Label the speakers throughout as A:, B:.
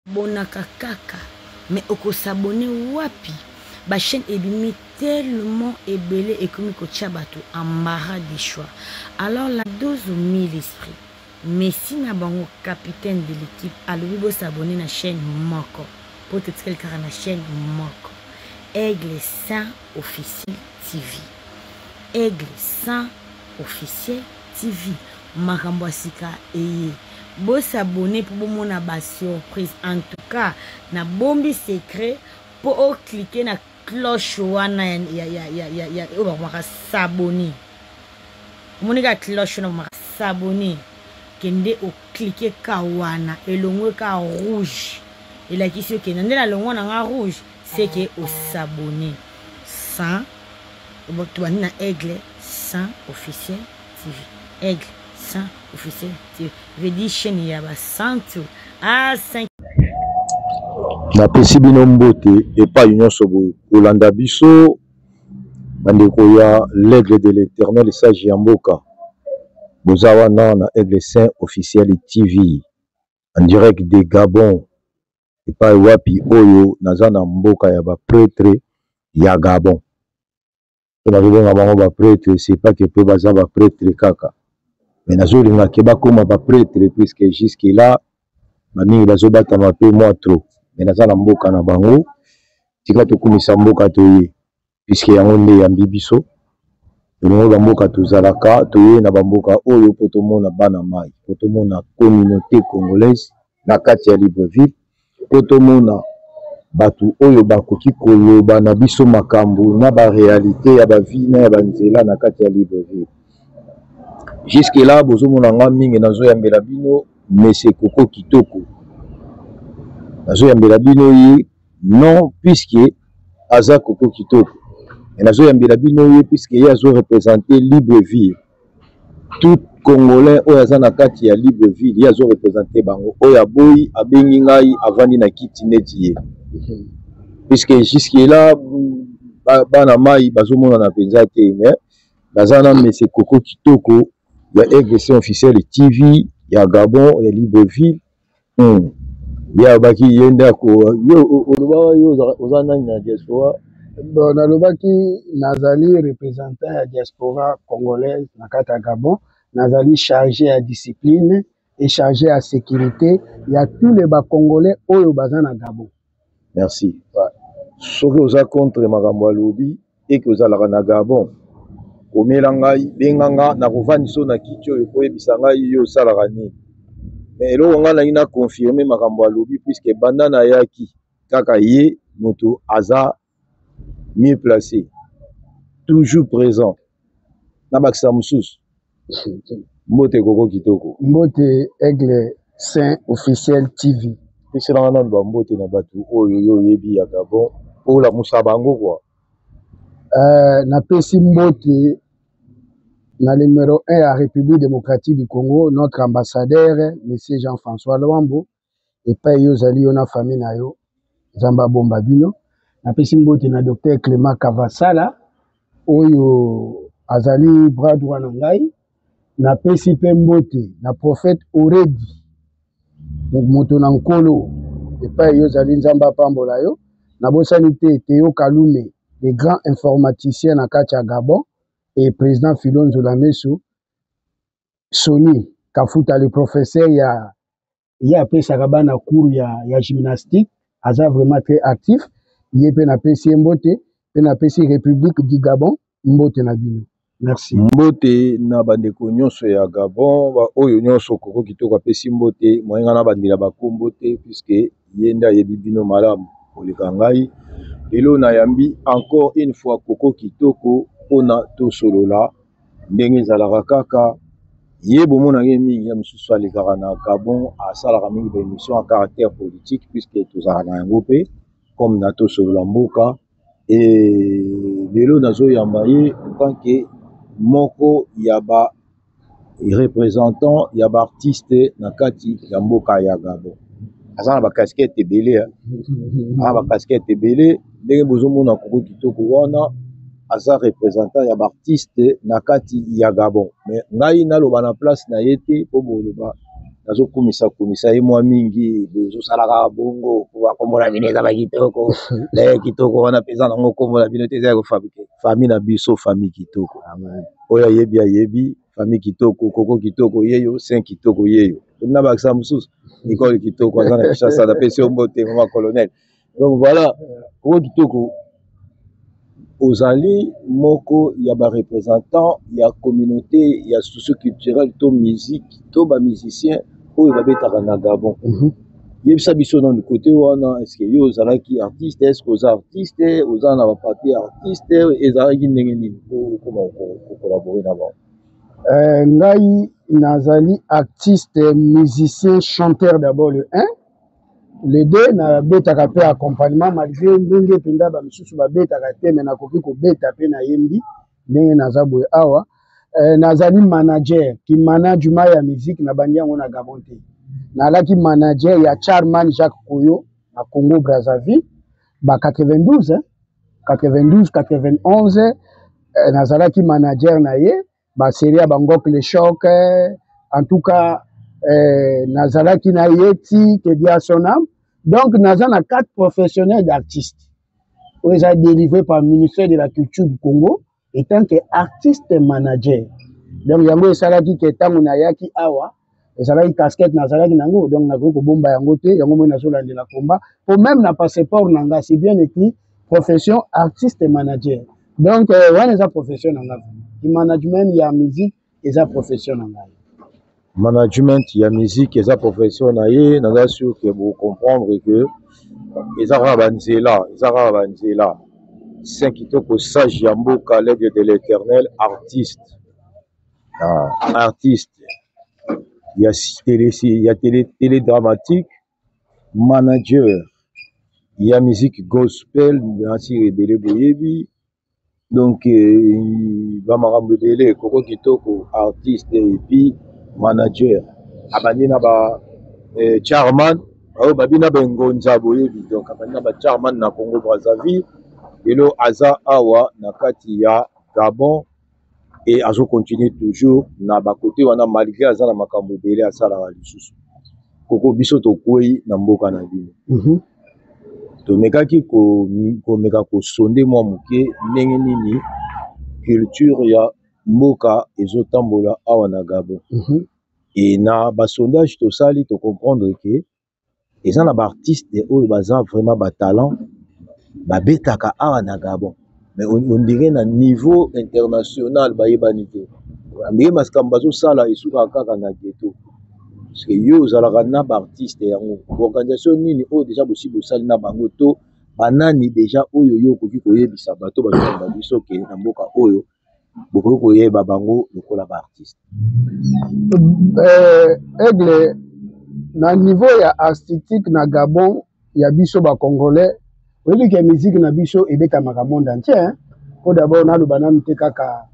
A: bonaka kaka mais oko s'abonner wapi ba chaîne ebimi tellement ebele et comme kotia bato embarras des choix. Alors la dose au mille esprit mais si na bango capitaine de l'équipe alobi bo s'abonner na chaîne moko pour te tika kaka na chaîne moko Aigle 100 officiel TV. Aigle 100 officiel TV. Makambo sika eye. Bo s'abonner pour bo mona ba surprise. En tout cas, na bombi secret pour cliquer na cloche wana ya ba s'abonner. Monika cloche na ba s'abonner. Kende o cliquer ka wana elongwe ka rouge. Et la question que nande la longwa na rouge, c'est que au s'abonner 100 tu vas na Aigle 100 officiel TV. Aigle 100 officiel TV. Je dis chaîne ya ba 100 à 5
B: na pesi bino mbote et pas union sobo Olanda biso bandeko ya l'Aigle de l'Éternel sage ya mboka bozawa na Aigle 100 officiel TV en direct de Gabon et pas wapi oyo naza na mboka ya ba prêtre ya Gabon. On a vu ba prêtre, c'est pas que peu baza ba prêtre kaka. Mais nazo linga ke ba koma ba prêtre puisque jusque là mami bazo bata ma peu moi trop. Mais naza na mboka na bango tika to kumisa mboka to ye puisque yango nde ya mbibiso. Tulongo ba mboka tozalaka to ye na ba mboka oyo poto mona bana mai, poto mona communauté congolaise na kati ya Libreville. Poto mona batu oyo bakoki koloba na biso makambo na ba réalité ya ba vie na ya ba nzela na kati ya Libreville. Jusque là bozo mona nga mingi nazo yambela bino Monsieur Koko Kitoko. Nazo yambela bino yi non puisque aza Koko Kitoko. Et nazo yambela bino yi puisque ya zo représenter Libreville. Tout Congolais oyo aza na kati ya Libreville ya zo représenter bango oyo aboyi abengi ngai avandi na kiti neti ye. Puisque jusque là bana mai bazomona na penza te mais naza na Monsieur Koko Kitoko ya Aigle 100 officiel TV ya Gabon ya Libreville. Ya baki yenda ko yo oloba yo oza nani na diaspora.
C: Bon nalobaki nazali représentant ya diaspora congolaise na kati ya Gabon. Nazali chargé à discipline et chargé à sécurité. Il y a tous les Congolais oyo baza na Gabon.
B: Merci. Soki oza contre makambo alobi et que ozalaka na Gabon. Komela ngai benganga na kovandisa na kiti oyo koyebisa ngai yo osalaka nini. Mais eloko nga nangi na confirmer makambo alobi puisque banda na yaki kaka ye moto aza mieux placé. Toujours présent. Na bakisa mususu. Mbote Koko Kitoko.
C: Mbote Aigle 100 officiel TV.
B: Pese na nana ba mbote na batu oyo yo yebi ya Gabon. Ola musabango quoi.
C: Na pesi mbote na numéro 1 à République démocratique du Congo, notre ambassadeur M. Jean-François Luambo et pa yo zali yo na famille na yo Zamba Bomba Bino. Na pesi mbote na Dr Clément Kavasala oyo azali bras droit na ngai. Na pesi pe mbote na prophète Oredi moto na nkolo epa yo zali nzamba pambola yo na bosani te Théo Kalume le grand informaticien na kati ya Gabon et président Philon Zolameso Sony Kafuta le professeur ya pesaka bana cours ya gymnastique aza vraiment très actif ye pe na pesi mbote pe na pesi République du Gabon mbote na bino. Merci.
B: Mbote na bandeko nyonso ya Gabon ba oyo nyonso Koko Kitoko apesi mbote moyenga na bandila bakombo te puisque yenda yebi bino malamu koleka ngai lelo na yambi encore une fois Koko Kitoko pona to solola ndenge ezalaka kaka ye bomona nge mingi ya mususu alekaka na Gabon asalaka mingi ba émission à caractère politique puisque tozala na yango pe comme na to solola mboka et lelo nazo yamba ye en tant que moko yaba représentant yaba artiste na kati ya mboka ya Gabon. Azana ba casquette ebele ba casquette ebele ndenge bozomona Koko Kitoko wana aza représentant yaba artiste na kati ya Gabon. Mais ngai naloba na place na yete po boloba nazo kumisa ye mwa mingi bozo salaka bongo pour akombola bineza ba kitoko le kitoko wana pesa nango kombola bino te za ko fabriquer famille na biso famille kitoko oya yebi famille kitoko koko kitoko yeyo 5 kitoko yeyo na ba Samsus Nicole kitoko azana Kinshasa na pesi ombote mama colonel donc voilà koko kitoko ozali moko ya ba représentant ya communauté ya socio-culturelle to musique to ba musicien oyo babetaka na Gabon yebisa biso na côté wana est-ce que yo ozalaki artiste est-ce que oza artiste oza na ba papier artiste ezalaki ndenge nini koma ko collaborer na ba
C: ngai nazali artiste musicien chanteur d'abord le 1 le 2 na betaka pe accompagnement malgré ndenge penda ba misusu ba betaka te mais nakoki ko beta pe na yembi ndenge naza boye awa nazali manager qui manage ma ya musique na bandiango na Gabon te nalaki manager ya Charman Jacques Koyo na Congo Brazzaville ba 92 91 nazalaki manager na ye ba série ya Bangok le choc en tout cas nazalaki na yeti que dia son âme donc nazana 4 professionnels d'artistes où ils ont délivré par le ministère de la culture du Congo étant que artiste manager donc yango esalaki ke tango na yaki awa ezalaki casquette nazalaki nango donc nakoki kobomba yango te yango moi nazolandela combat pour même na passeport nanga c'est bien écrit profession artiste manager donc wana eza profession nanga management ya musique eza profession nanga
B: management ya musique eza profession na ye naza sûr que vous comprendre que eza kaka banzela 5 kitoko sage ya mboka l'aigle de l'éternel artiste artiste ya télé dramatique manager ya musique gospel merci rebele boyebi donc bamakambo ebele koko kitoko artiste et puis manager abandi na ba Charman oyo babi na bengonza boyebi donc abandi na ba Charman na Congo Brazzaville elo aza awa na kati ya Gabon et azo continuer toujours na ba côté wana malgré aza na makambo ebele asalaka lisusu koko biso tokwei na mboka na bino tomekaki komeka kosonde mwa moke ndenge nini culture ya mboka ezotambola awa na Gabon et na basondage tosali to comprendre que eza na baartiste oyo baza vraiment batalent babetaka awa na Gabon mais on dirait na niveau international bayebani te ndenge makambo bazosala esukaka kaka na ghetto parce que yo ozalaka na baartiste yango organisation nini oyo déjà bosi bosali na bango to banani déjà oyo yo okoki koyebisa bato bazolanda biso ke na mboka oyo bokoki koyeba bango lokola baartiste
C: aigle na niveau ya artistique na Gabon ya biso bacongolais oyebi ke musique na biso ebetamaka monde entier po d'abord naloba nanu te kaka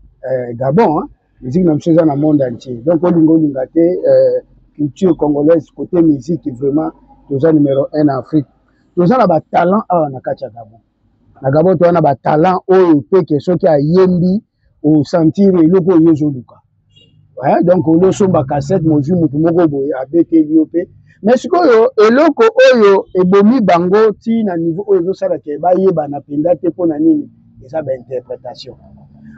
C: Gabon musique na biso eza na monde entier donc olinga te culture congolaise côté musique vraiment toza numéro 1 en Afrique toza na batalent awa na kati ya Gabon na Gabon toza na batalent oyo peke soki ayembi osentir eloko oyo ezoluka donc olosomba cassette mozwi mutu moko boye abeteli yo mpe mais sikoyo eloko oyo ebomi bango ti na niveau oyo ezosala ke bayebana mpenza te mpo na nini eza bainterprétation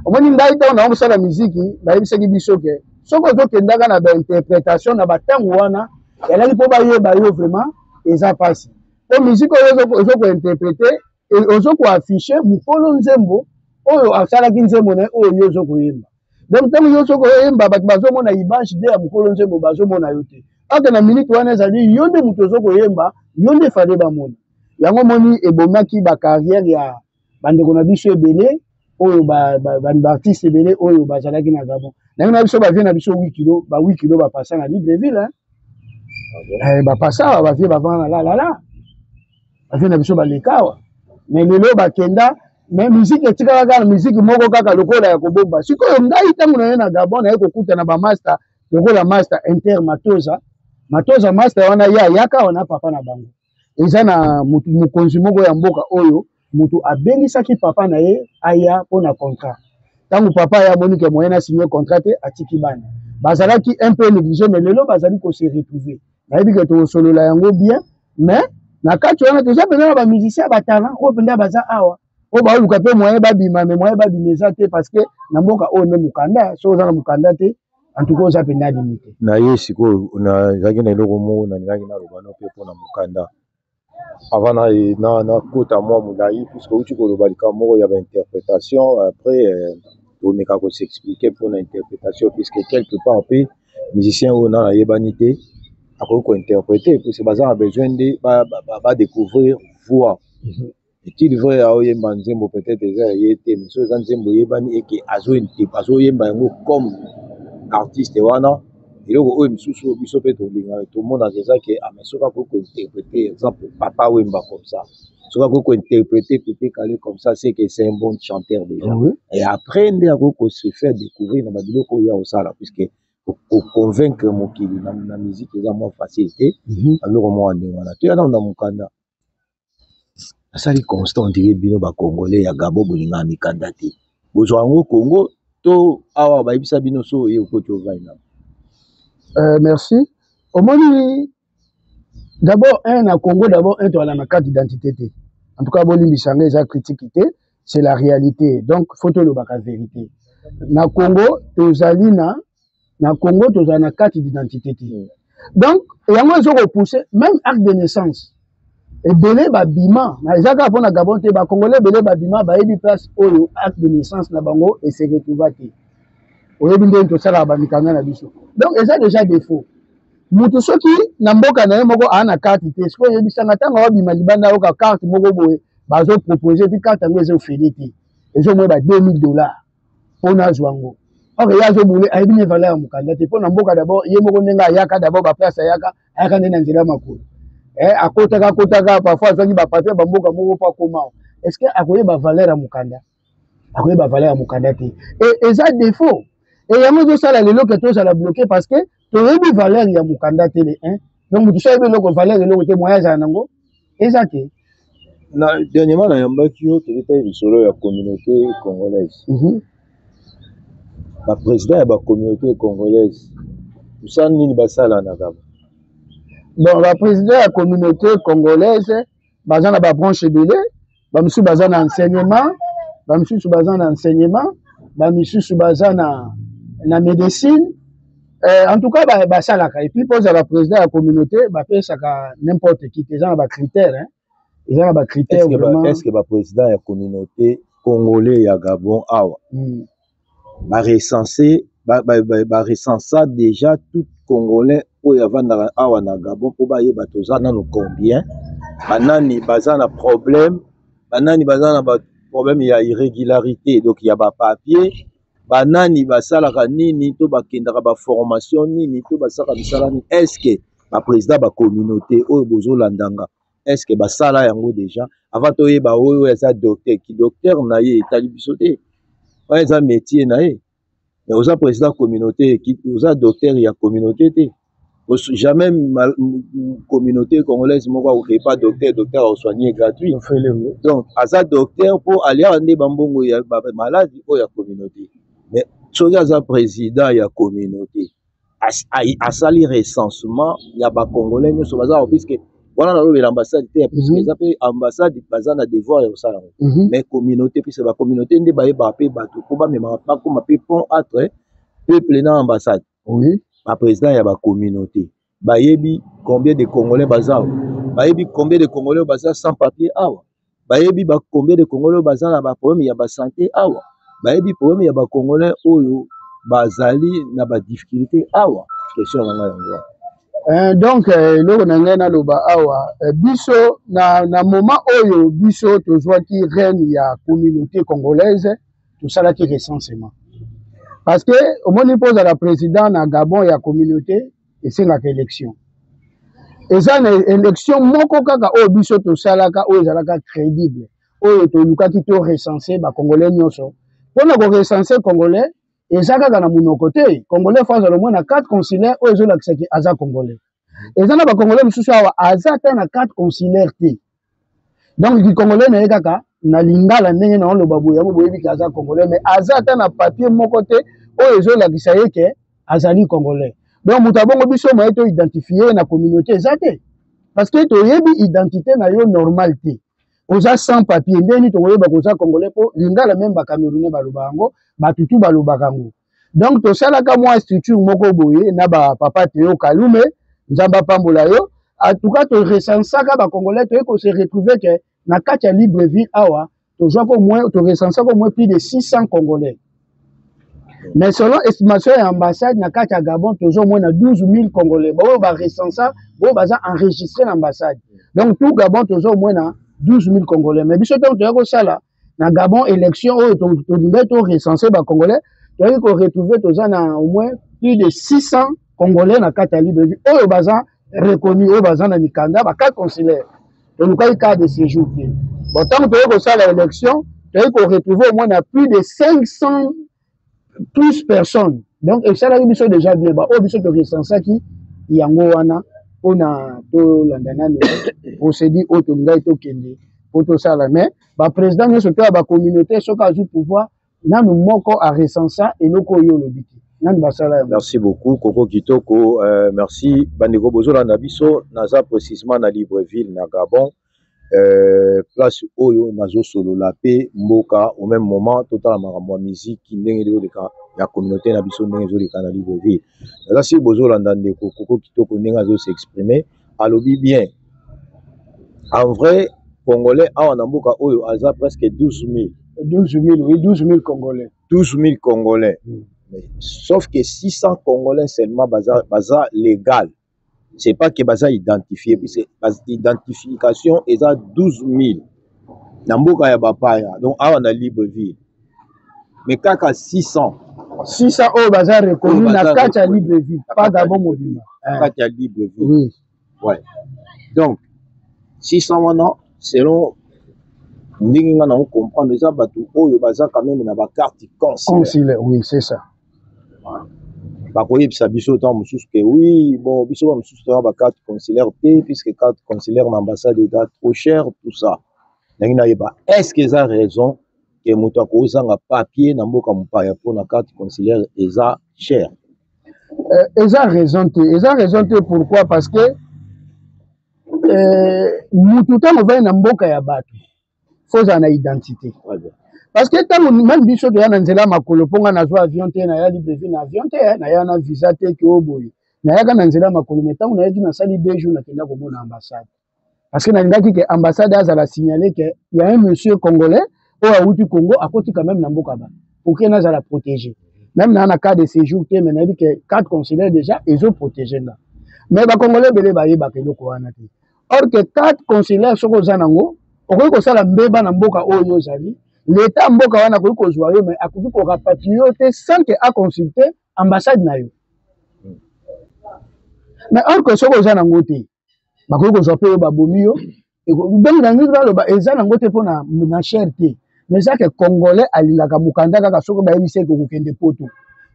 C: omoni ngai ntango na kosala miziki bayebisaki biso ke soki ozokendaka na bainterprétation na batango wana elaki mpo bayeba yo vraiment eza mpasi mpo miziki oyo ozokointerpréte ozokoaffiche mokolo nzembo oyo asalaki nzembo na ye oyo yo ozokoyemba donc ntango yo ozokoyemba bato bazomona image de ya mokolo nzembo bazomona yo te ake na minute wana ezali yo nde moto ozokoyemba yo nde fale bamona yango moni ebomaki bacarrière ya bandeko na biso ebele oyo baartiste ebele oyo bazalaki na Gabon nango na biso bavie na biso 8 kilo bapasa na Libreville bapasa awa bavie bavanda na lalala bavie na biso balekawa mais lelo bakenda mais musique etikala kaka na musique moko kaka lokola ya kobomba sikoyo ngai ntango na ye na Gabon naye kokuta na bamaster lokola master inter matoza master wana ye ayaka wana papa na bango eza na mokonzi moko ya mboka oyo mutu abengisaki papa na ye aya mpona contrat ntango papa ya monike moyen asigné contrat te atiki bana bazalaki un peu négligé mais lelo bazali ko se retrouver nayebi ke to solo la yango bien mais na kati wana toza pena ba musicien ba talent o penda baza awa o ba luka pe moyen ba bima mais moyen ba bimeza te parce que na mboka o ne mukanda so za na mukanda te en tout cas oza pena limité
B: na ye siko na zaki na eloko moko na ngaki na lobano pe pona mukanda avant na kota mwa mulai puisque uti koloba likambo moko ya ba interprétation après omeka ko s'expliquer pour une interprétation puisque quelque part pe musicien o na yebani te akoki ko interpréter puisque baza a besoin de ba découvrir voix et qu'il vrai a oyemba nzembo peut-être eza yete mais so eza nzembo yebani eke azo yemba yango comme artiste wana eloko oyo misusu biso pe tolinga tomona eza ke amasoka ko interpréter exemple Papa Wemba comme ça soka ko interpréter Pépé Kale comme ça c'est que c'est un bon chanteur déjà et après nde ako se faire découvrir na babiloko ya osala puisque pour convaincre mokili na musique eza moins facilité alors moi ande wana to yana na mukanda asali constant dire bino ba congolais ya Gabo bolinga mikanda te bozwa ngo Congo to awa ba ibisa bino so ye ko to vaina.
C: Merci. Au moins, d'abord, à Congo, d'abord, on a la carte d'identité. En tout cas, les critiques, c'est la réalité. Donc, photo le bac à vérité. Na Congo, na Congo, tu as une carte d'identité. Donc, il y a un repoussé, même acte de naissance. Et belé babima, na ezaka pona Gabon te ba Congolais belé babima ba yebi place oyo acte de naissance na bango et c'est retrouvé. Oyebi ndenge tosala ba mikanga na biso. Donc eza déjà défaut. Mutu soki na mboka na ye moko ana carte te, siko yebi sanga tanga wabima libanda oka carte moko boye bazo proposer puis carte ngo ezo félité. Ezo mo ba $2000 pona zwango. Or ya zo boule ayebi ne valeur mukanda te pona mboka d'abord ye moko ndenga yaka d'abord ba place ayaka ndena nzela makolo. Akotaka parfois azangi ba papier ba mboka moko pa koma. Est-ce que akoye ba valeur ya mukanda? Akoye ba valeur ya mukanda te. Et eza défaut. Et yango zo sala lelo ke to sala bloqué parce que to yebi valeur ya mukanda te le hein. Donc tu sais lelo ko valeur lelo te moyen za nango. Eza te.
B: Na dernièrement na yambaki yo to leta risolo ya communauté congolaise. Ba président ya ba communauté congolaise. Usani nini basala na Gabo?
C: Bon, la président de la communauté congolaise, basé na ba branche belé, ba misu basé na enseignement, ba misu basé na enseignement, ba misu basé na médecine. En tout cas, ba salaka. Et puis pose à la président de la communauté, ba fait ça n'importe qui, ils ont ba critères hein. Ils ont ba critères vraiment.
B: Est-ce que ba président de la communauté congolais ya Gabon awa ba recenser ba recenser déjà tout congolais oyo avandaka awa na Gabon po bayeba toza nano combien banani baza na problème banani baza na ba problème ya irrégularité donc il y a ba papier banani basalaka nini to bakendaka ba formation nini to basaka misala nini est-ce que ba président ba communauté oyo bozolandanga est-ce que basala yango déjà avant toyeba oyo eza docteur ki docteur na ye etali biso te oyo eza métier na ye mais oza président communauté qui oza docteur ya communauté te jamais communauté congolaise moko ko pas docteur au soigner gratuit donc aza docteur pour aller ande bambongo ya maladie o ya communauté mais soki aza président ya communauté asali recensement ya ba congolais nyonso baza puisque wana na l'ambassade te puisque eza pe ambassade baza na devoir ya osala mais communauté puisque ba communauté nde bayeba pe bato po bamema bakoma pe pont entre peuple na ambassade ba président ya ba communauté bayebi combien de congolais baza bayebi combien de congolais baza sans papier awa bayebi ba combien de congolais baza na ba problème ya ba santé awa bayebi problème ya ba congolais oyo bazali na ba difficulté awa question na yango.
C: Donc loko na ngai na loba awa biso na moment oyo biso tozwaki reine ya communauté congolaise tosalaki recensement parce que au moins pose à la président na Gabon ya communauté esengaka élection eza na élection moko kaka oyo biso tosalaka oyo ezalaka crédible oyo tolukaki to recenser ba congolais nyonso mpona ko recenser congolais eza kaka na monoko te congolais fois au moins na carte consulaire oyo ezolakisaki aza congolais eza na ba congolais mosusu awa aza ata na carte consulaire te donc ki congolais na ye kaka na lingala ndenge na oloba boye yango boyebi ki aza congolais mais aza ata na papier moko te oyo ezolakisa ye ke azali congolais. Donc moto abongo biso moye to identifier na communauté ezate parce que to yebi identité na yo normalité oza sans papier ndeni to yeba koza congolais po lingala même ba camerounais baloba yango batutu baloba kango. Donc to salaka moi structure moko boye na ba papa Théo Kalume nzamba pambola yo en tout cas to recensaka ba congolais to ko se retrouver que na kati ya Libreville awa to joa ko moins to recensaka au moins plus de 600 congolais. Mais selon estimation de l'ambassade, na kati ya Gabon, toujours moins 12 000 Congolais. Bon, va recenser, bon, va enregistrer l'ambassade. Donc, tout Gabon, toujours moins 12 000 Congolais. Mais, biso, tu as ça là, na Gabon, élection, tu as recensé les Congolais, tu as retrouvé au moins plus de 600 Congolais na kati ya Libreville. Oh, bazan reconnu, oh, bazan na Mikanda, ba carte consulaire. Donc, il y a cas de séjour. Bon, tant que tu as ça l'élection, tu as retrouvé au moins plus de 500 plus personnes. Donc, et ça là, ils sont déjà bien. Bah, ils sont recensés qui yango wana on a to landana on se dit auto ngai to kende auto ça là mais bah président nous surtout ba communauté so ka ju pouvoir na nous moko à recenser et loko yo lobiti nan ba ça là.
B: Merci beaucoup Koko Kitoko, merci bandeko bozola na biso naza précisément na Libreville na Gabon. Place oyo nazo solo la paix mboka au même moment total makambo musique ndenge de la communauté na biso ndenge zo leka na Libreville là si bozola ndeko Koko Kitoko ndenge zo s'exprimer alobi bien en vrai congolais a na mboka oyo aza presque 12 000
C: oui 12 000 congolais
B: 12 000 congolais mais, sauf que 600 congolais seulement baza légal. C'est pas que baza identifié, puis c'est identification et ça 12 000. Namboka ya bapaya, donc on a Libreville. Mais kaka 600
C: oh baza reconnu na kati ya Libreville, pas Gabon mobile.
B: Kati ya Libreville.
C: Oui.
B: Ouais. Donc 600 maintenant selon ndingi nga na comprendre ça batu oyo baza quand même na ba carte consulaire.
C: Oui, c'est ça.
B: Bakoyebisa biso tant mosusu que oui bon biso ba mosusu ba carte consulaire te puisque carte consulaire l'ambassade est trop cher tout ça nangi na yeba est-ce que ça raison que moto akozanga papier na mboka mopaya pour na carte consulaire eza cher
C: eza raison te pourquoi parce que mutu tango vai na mboka ya bato faut na identité parce que tant même biso to yana nzela makolo ponga na zo avion te na ya Libreville na avion te na ya na visa te ki oboye na ya kana nzela makolo metango na yaki na sali 2 jours na kenda ko mona ambassade parce que na ngaki ke ambassade azala signaler que il y a un monsieur congolais au Aouti Congo à côté quand même na mboka ba pour que na zala protéger même na cas de séjour te mais na dit que carte consulaire déjà ils ont protégé là mais ba congolais belé ba yeba ke loko wana te or que carte consulaire soko zanango okoki ko sala mbeba na mboka oyo zali l'État mboka wana koki kozwa yo mais akoki ko rapatrier te sans que a consulter ambassade na yo mais or que soko za nango te bakoki kozwa pe yo babomi yo donc na ngi baloba eza nango te pona na cherté mais ça que congolais alingaka mukanda kaka soko bayebise ko kokende poto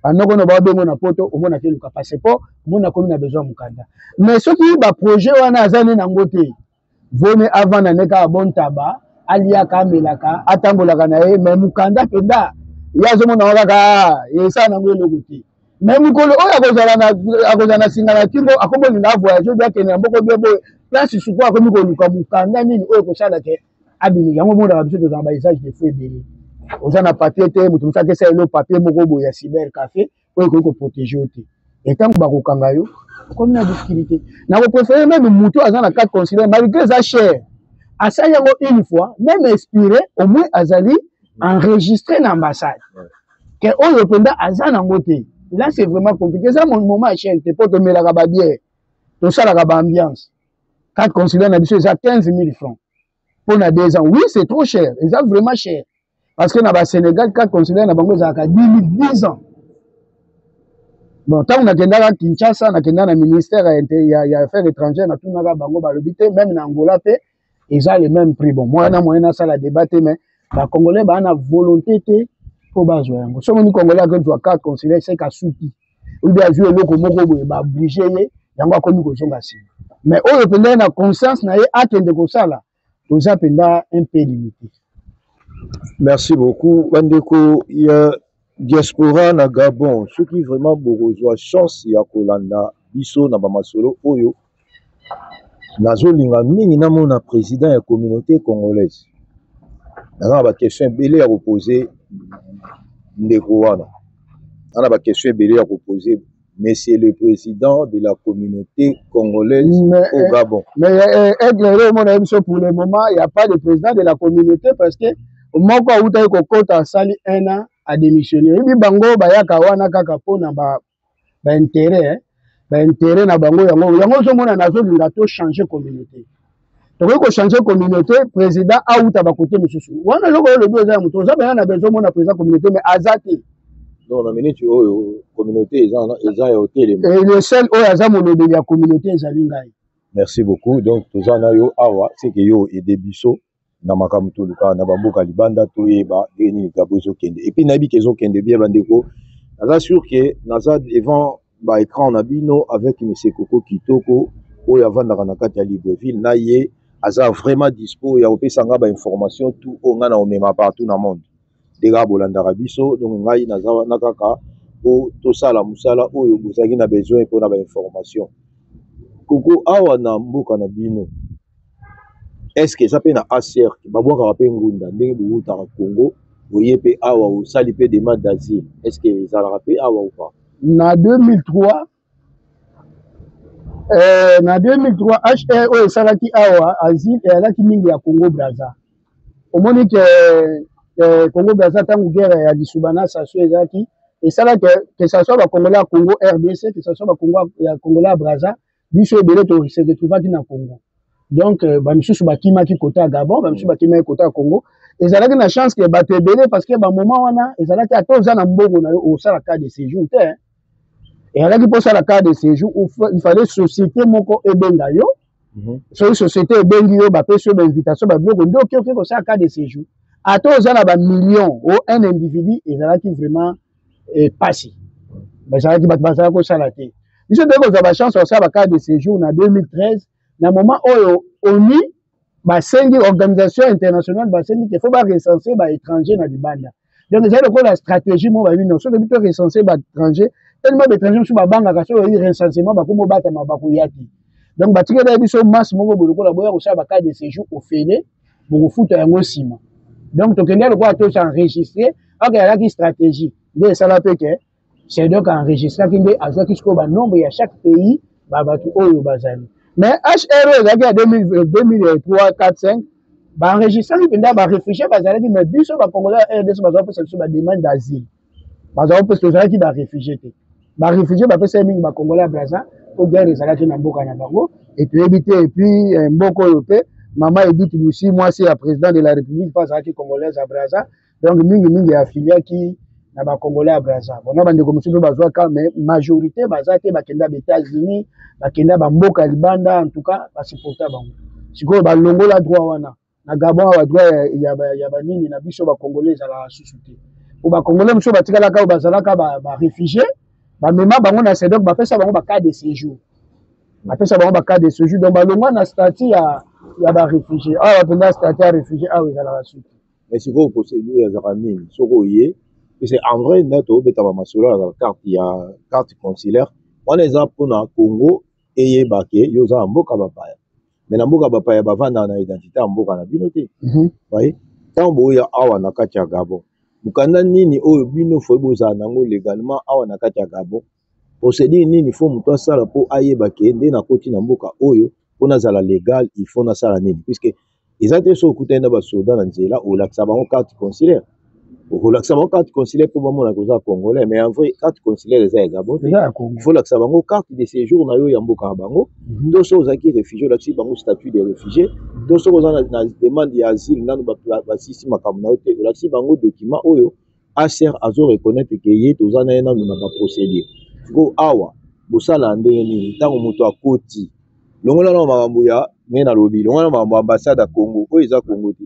C: anoko no ba bengo na poto omona ke luka passeport omona komi na besoin mukanda mais soki ba projet wana azane nango te vone avant na neka bon taba aliaka melaka atambolaka na ye mais mukanda penda yazo mona wakaka esa nango eloko te mais mukolo oyo akozala na singa na kingo akomboli na voyage bien que na mboko bien boy place suko akomi ko luka mukanda nini oyo kosala ke abimi yango mona biso to ba usage de feu ebele oza na papier te mutu musaka esa elo papier moko boy ya cyber café oyo ko protéger te et tant que bakokanga yo comme na difficulté na ko préférer même mutu aza na carte consulaire malgré ça cher asa yango une fois même expiré au moins azali enregistré dans l'ambassade que oyo penda aza nango te là c'est vraiment compliqué ça mon moment cher te poto melaka ba bière to sala ka ba ambiance carte consulaire na biso ça 15 000 francs pour na 2 ans oui c'est trop cher c'est vraiment cher parce que na ba Sénégal carte consulaire na bango za ka 10 ans bon tant on a kendaka Kinshasa na kendana ministère ya affaires étrangères na tunaka bango ba lobité même na Angola pe ils ont le même prix bon moi na moyen ça la débattre mais ba congolais ba na volonté te pour bazwa yango so moni congolais que tu as carte consulaire c'est ka souki ou bien jouer loko moko boye ba obligé ye yango akomi ko zonga si mais oyo penda na conscience na ye atende ko sala to za penda un peu limité.
B: Merci beaucoup bandeko ya diaspora na Gabon ceux qui vraiment besoin chance ya kolanda biso na bamasolo oyo nazolinga mingi namona président ya communauté congolaise naza ba question ebele ya koposer ndeko wana ana ba question ebele ya koposer monsieur le président de la communauté congolaise au Gabon.
C: Mais pour le moment, il n'y a pas de président de la communauté parce que moko auta ko kota sali 1 an a démissionné. Ibi bango bayaka wana kaka pona ba intérêt na bango yango so mona nazo linga to changer communauté. Donc ko changer communauté, président auta ba côté mususu. Wana loko le deux ans muto za na besoin mona président communauté mais azati.
B: Non, la minute oyo communauté eza ya hôtel.
C: Et le seul oyo aza molobeli ya communauté ezali ngai.
B: Merci beaucoup. Donc tozana yo awa c'est que yo et biso na makambo toluka na bamboka libanda toyeba deni Gabon kende. Et puis nabi kezo kende bien bandeko. Naza sûr que naza devant ba écran na bino avec monsieur Koko Kitoko oyo avandaka na kati ya Libreville na ye aza vraiment dispo ya opesa nga ba information tout onga na omema partout na monde. Dega bolandaka biso donc ngai naza na kaka po tosala musala oyo bozaki na besoin pour na ba information. Koko awa na mboka na bino est-ce que ça peut na ACR babwaka pe ngunda ndenge bouta Congo voyez pe awa au sali pe demande d'asile est-ce que ça la pe awa ou pas
C: na 2003 HR oyo esalaki awa asile eyalaki mingi ya Congo Brazza omoni ke Congo Brazza ntango guerre ya lisubana saso ezalaki esalaki que ça soit bakongolais ya Congo RDC que ça soit bakongolais ya Brazza biso ebele se retrouvaki na Congo donc bamisusu bakimaki kota ya Gabon bamisusu bakimaki kota ya Congo ezalaki na chance ke bato ebele parce que bamoment wana ezalaki ata oza na mbongo na yo osala carte de séjour te ezalaki mpo osala carte de séjour il fallait société moko ebenga yo soki société ebengi yo bapesi yo bainvitation babiloko nde okoki kosala carte de séjour ata oza na bamillion o un individu ezalaki vraiment pasi bazalaki bato bazalaki kosala te biso nde kozwa bachance osala bacarte de séjour na 2013 na moment oyo ONU basengi organisation internationale basengi ke fo barecenser baétranger na libanda donc ezali lokola stratégie mo babi non soki bito recenser baétranger tellement baétranger mosusu babangaka soki oyi recensement bakomi obatama bakoya te donc batikela biso masse moko boye lokola boya kosala bacarte de séjour ofele bokofuta yango nsima donc tokende lokola tosenregistre aka ezalaki stratégie nde esala mpe ke c'est donc enregistraki nde azwaki sikoyo banombre ya chaque pays babato oyo bazali mais HR ezalaki ya 2003 4 5 baenregistraki mpenza baréfugie bazalaki mais biso bakongolais ya RDC bazala kopesa biso bademande d'asile bazala kopesa tozalaki baréfugie te baréfugie bapesa mingi bakongolais ya Brazza po guerre ezalaki na mboka na bango et toyebi te epuis mboka oyo mpe mama Edith Lucie mwasi ya président de la République mpo azalaki congolaise ya Brazza donc mingi afiliaki na bakongolais ya Brazza bona bandeko mosusu mpe bazwaka mais majorité baza te bakenda États-Unis bakenda bamboka libanda en tout cas basupporta bango sikoyo balongola droit wana na Gabon awa droit ya banini na biso bakongolais ezalaka susu te po bakongolais mosusu batikalaka oyo bazalaka baréfugie bamema bango na CEDOC bapesa bango bacarte de séjour donc balongwa na statut ya baréfugie awa bapenza statut ya réfugie awa ezalaka susu
B: mais sikoyo procédure ezalaka nini soki oye c'est en vrai nde obeta bamasolo ya carte consulaire wana eza mpona Congo eyebake yo oza na mboka bapaya mais na mboka bapaya bavandaka na identité ya mboka na bino te waye ntango boya awa na kati ya Gabon mokanda nini oyo bino foyi bozala nango légalement awa na kati ya Gabon procédure nini fo moto asala mpo ayebake nde nakoti na mboka oyo mpo nazala légal il faut nasala nini puisque eza te so okutani na basoda na nzela olakisa bango carte consulaire okolakisa bango carte consulaire mpo bamona koza congolais mais en vrai carte consulaire eza ya Gabon te il faut lakisa bango carte de séjour na yo ya mboka na bango to so ozalaki réfugié olakisi bango statut de réfugié to soki oza na demande ya asile nanu basisi makambo na yo te olakisi bango document oyo ACR azo reconnaître ke ye toza na ye nanu na baprocédure sikoyo awa bosala ndenge nini ntango moto akoti longola na makambo ya ngai nalobi longola na makambo ya ambassade ya Congo oyo eza Congo te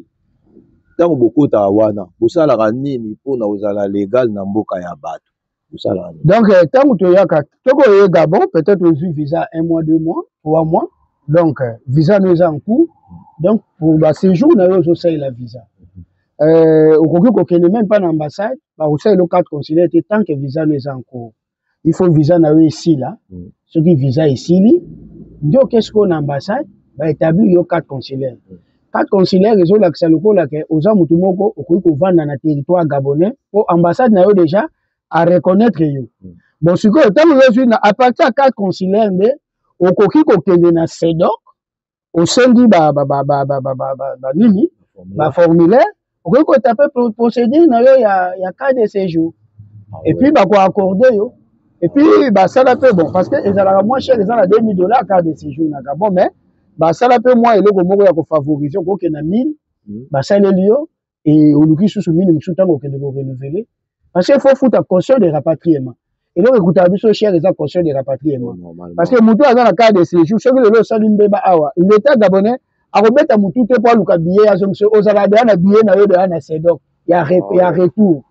B: ntango bokotaka wana bosalaka nini mpona ozala légal na mboka ya bato bosalaka nini
C: donc ntango toyaka toko oye Gabon peut-être ozwi visa 1 mois 2 mois 3 mois donc visa no eza en cours donc pour baséjour na yo ozosalela visa okoki kokende même pas na ambassade bakosala elo carte consulaire te tant que visa no eza en cours. Il faut visa na yo esila soki visa esili nde oke sikoyo na ambassade baétablir yo carte consulaire. Carte consulaire ezolakisa lokola ke oza mutu moko okoki kovanda na territoire gabonais po ambassade na yo déjà a reconnaître yo. Bon sikoyo ntango yo zwi na à partir ya carte consulaire nde okoki kokende na CEDOC osengi nini baformulaire okoki kotape procédure na yo ya carte de séjour et puis bakoaccorde yo et puis basala mpe bon parce que ezalaka moins cher eza na $2000 carte de séjour na Gabon mais basala mpe mwa eloko moko ya kofavorize okokende na 1000 basaleli yo et oluki susu 1000 mosusu ntango okende korenouveler parce que faut futa caution de rapatriement eloko ekutaka biso cher eza caution de rapatriement parce que mutu aza na carte de séjour soki lelo osali mbeba awa l'état gabonais akobeta mutu te po aluka billet azongisi ozala deya na billet na yo deya na CEDOC ya retour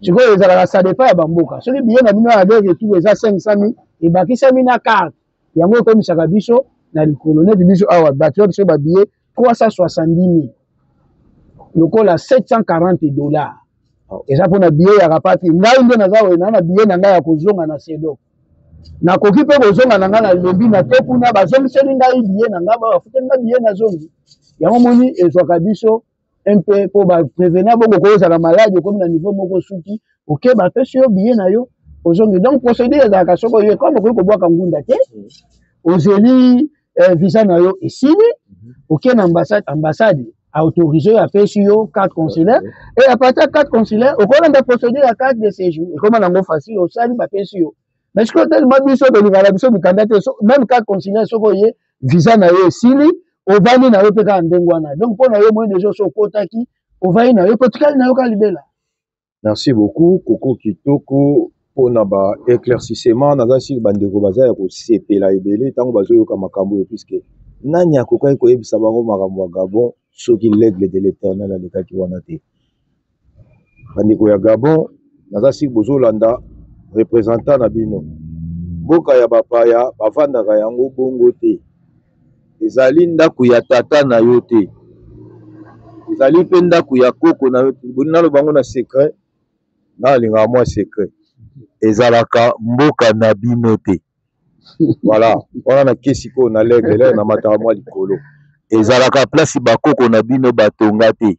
C: sikoyo ezalaka ça dépend ya bamboka soki billet na bino ya retour eza 500 000 ebakisami na carte yango ekomisaka biso na likolo neti biso awa bato biso babillet 370 000 lokola $740 eza mpona billet ya rapatri ngai nde naza oyo na billet na ngai ya kozonga na CEDOC nakoki mpe kozonga na ngai na lobi na te kuna bazongiseli ngai billet na ngai bafuteli ngai billet nazongi yango moni ezwaka biso mpe mpo baprévenir bongo kozala maladi okomi na niveau moko suki oke bapesi yo billet na yo ozongi donc procédure ezalaka soko yo comme okoki kobwaka ngunda te ozeli visa na yo esili oke na ambassade autorisé yo apesi yo carte consulaire et à partir ya carte consulaire okolanda procédure ya carte de séjour ekoma nango facile osali bapesi yo mais sikoyo tellement biso tolingana biso mikanda te même carte consulaire soko oye visa na yo esili ovandi na yo mpe kaka ndenge wana donc mpo na yo moyi deja oso okotaki ovandi na yo kotikali na yo ka libela.
B: Merci beaucoup Koko Kitoko mpona ba éclaircissement naza siri bandeko baza ya kosepela ebele ntango bazoyoka makambo oyo puiske nani akokaki koyebisa bango makambo ya Gabon soki l'aigle de l'éternel alekaki wana te. Bandeko ya Gabon naza siri bozolanda représentant na bino mboka ya bapaya bavandaka yango bongo te ezali ndako ya tata na yo te ezali mpe ndako ya koko na yo te naloba bango na secret nalingaka mwa secret ezalaka mboka na bino te voilà wana na kesi ko na l'aigle na mataka mwa likolo ezalaka place bakoko na bino batonga te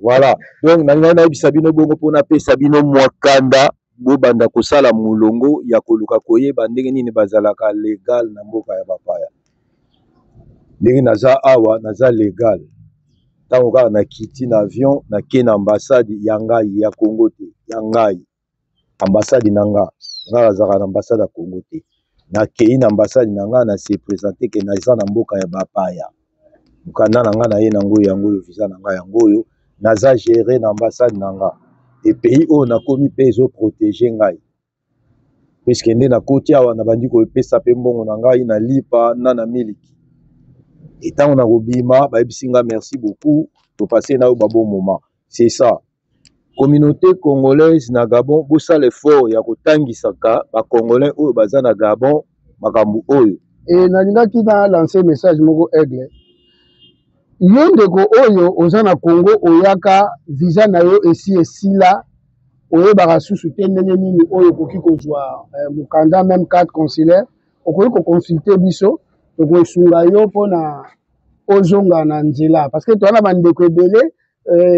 B: voilà donc nalingai nayebisa bino bongo mpona pesa bino mwa kanda bobanda kosala mulongo ya koluka koyeba ndenge nini bazalaka legal na mboka ya bapaya ndenge naza awa naza legal ntango kaka nakiti na avion nake na ambassade ya ngai ya Congo te ya ngai ambassade na nga nga nazalaka na ambassade ya Congo te nakei na ambassade na nga na se présenter ke naza na mboka ya bapaya mokanda na nga na ye nango yango oyo visa na nga yango oyo naza géré na ambassade na nga e pays oyo nakomi mpe ezoprotege ngai puiske nde nakoti awa nabandi kopesa mpe mbongo na ngai na lipa na miliki etango nakobima bayebisi nga merci beaucoup topase na yo babo moment c'est ça communauté congolaise na Gabon bosala effort ya kotangisaka bacongolais oyo baza na Gabon makambo oyo
C: e nalingaki na lancer message moko aigle yo ndeko oyo oza na Congo oyaka visa na yo esi esila oyebaka susu te ndenge nini oyo okoki kozwa mokanda même carte consulaire okoki koconsulte biso tokosunga yo mpona ozonga na nzela parce que towana bandeko ebele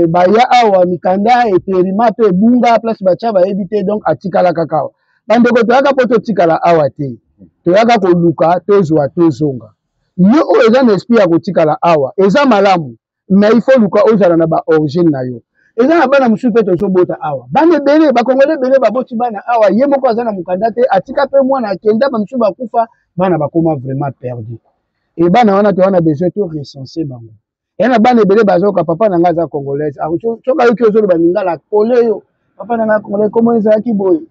C: baya awa mikanda eperima mpe ebunga place batia bayebi te donc atikala kaka awa bandeko toyaka mpo totikala awa te toyaka koluka tozwa tozonga yo oyo eza na esprit ya kotikala awa eza malamu mais il faut luka ozala na baorigine na yo eza na bana mosusu mpe tozobota awa bana ebele bakongole ebele baboti bana awa ye moko aza na mokanda te atika mpe mwana akenda bamosusu bakufa bana bakoma vraiment perdu e bana wana towana besoin to recenser bango ya na bana ebele bazoka papa na nga aza congolaise soki ayoki ozoloba lingala kole yo papa na nga congolais komo ezalaki boye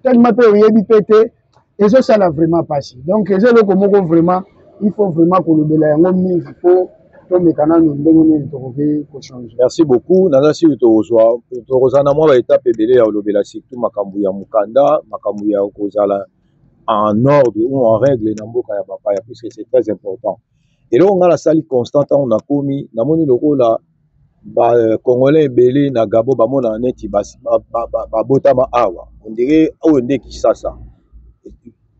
C: tellement mpe oyebi mpe te ezosala vraiment pasi donc eza eloko moko vraiment il faut vraiment kolobela yango mingi mpo tomeka nanu ndenge nini tokoki kochange.
B: Merci beaucoup naza siri tokozala na mwa baetape ebele ya kolobela surtout makambo ya mokanda makambo ya kozala en ordre ou en règle na mboka ya bapaya puisque c'est très important eloko nga nasali constant ntango nakomi namoni lokola Congolais ebele na Gabon bamona neti babotama awa on dirait oyo nde Kisasa.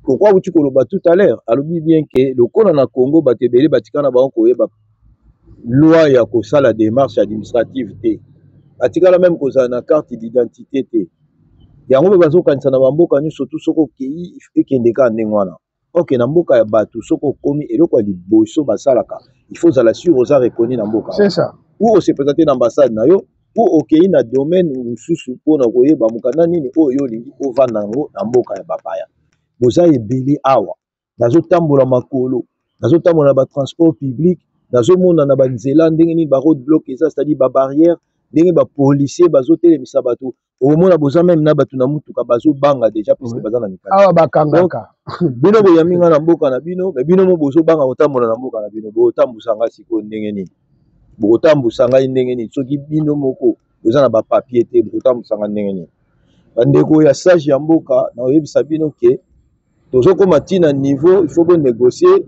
B: Pourquoi vous koloba tout à l'heure alobi bien que lokola na Congo bato ebele batikana bango koyeba loi ya kosala démarche administrative te batikala même kozala na carte d'identité te yango mpe bazokanisa na bamboka nyonso tu soki okei ekende kaka ndenge wana oke na mboka ya bato soki okomi eloko ya liboso basalaka il faut ozala sur oza reconnu na mboka
C: c'est ça
B: ou osepresente na ambassade na yo po okei na domaine mosusu mpona koyeba mokanda nini oyo yo olingi ovanda yango na mboka ya bapaya boza ebele awa nazotambola makolo nazotambola na batransport public nazomona na banzela ndenge nini baroad block eza c'est-à-dire babarrière ndenge bapolisier bazotelemisa bato omona boza meme na bato na mutuka bazobanga déjà puisque baza na mikanda
C: awa bakangaka
B: bino boyami nga na mboka na bino me bino mo bozobanga kotambola na mboka na bino botambusa nga sikoyo ndenge nini bokotambusa ngai ndenge nini soki bino moko boza na bapapier te bokotambusa nga ndenge nini bandeko ya sage ya mboka naoyebisa bino ke tozokoma ntina niveau il faut bonégocier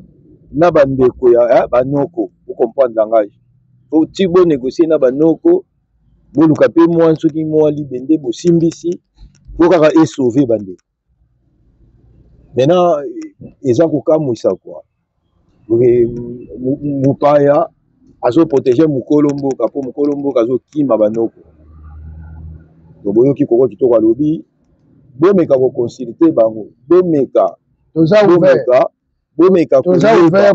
B: na bandeko ya banoko ocomprendre langage po ti bonégocier na banoko boluka mpe mwa soki mwa libende bosimbisi po kaka esauve bandeko maintenant eza kokamwisa kwa mopaya azoprotege mokolo mboka mpo mokolo mboka azokima banoko to boyoki koko kitoko alobi bomeka koconsulte bango bomeka
C: ouvert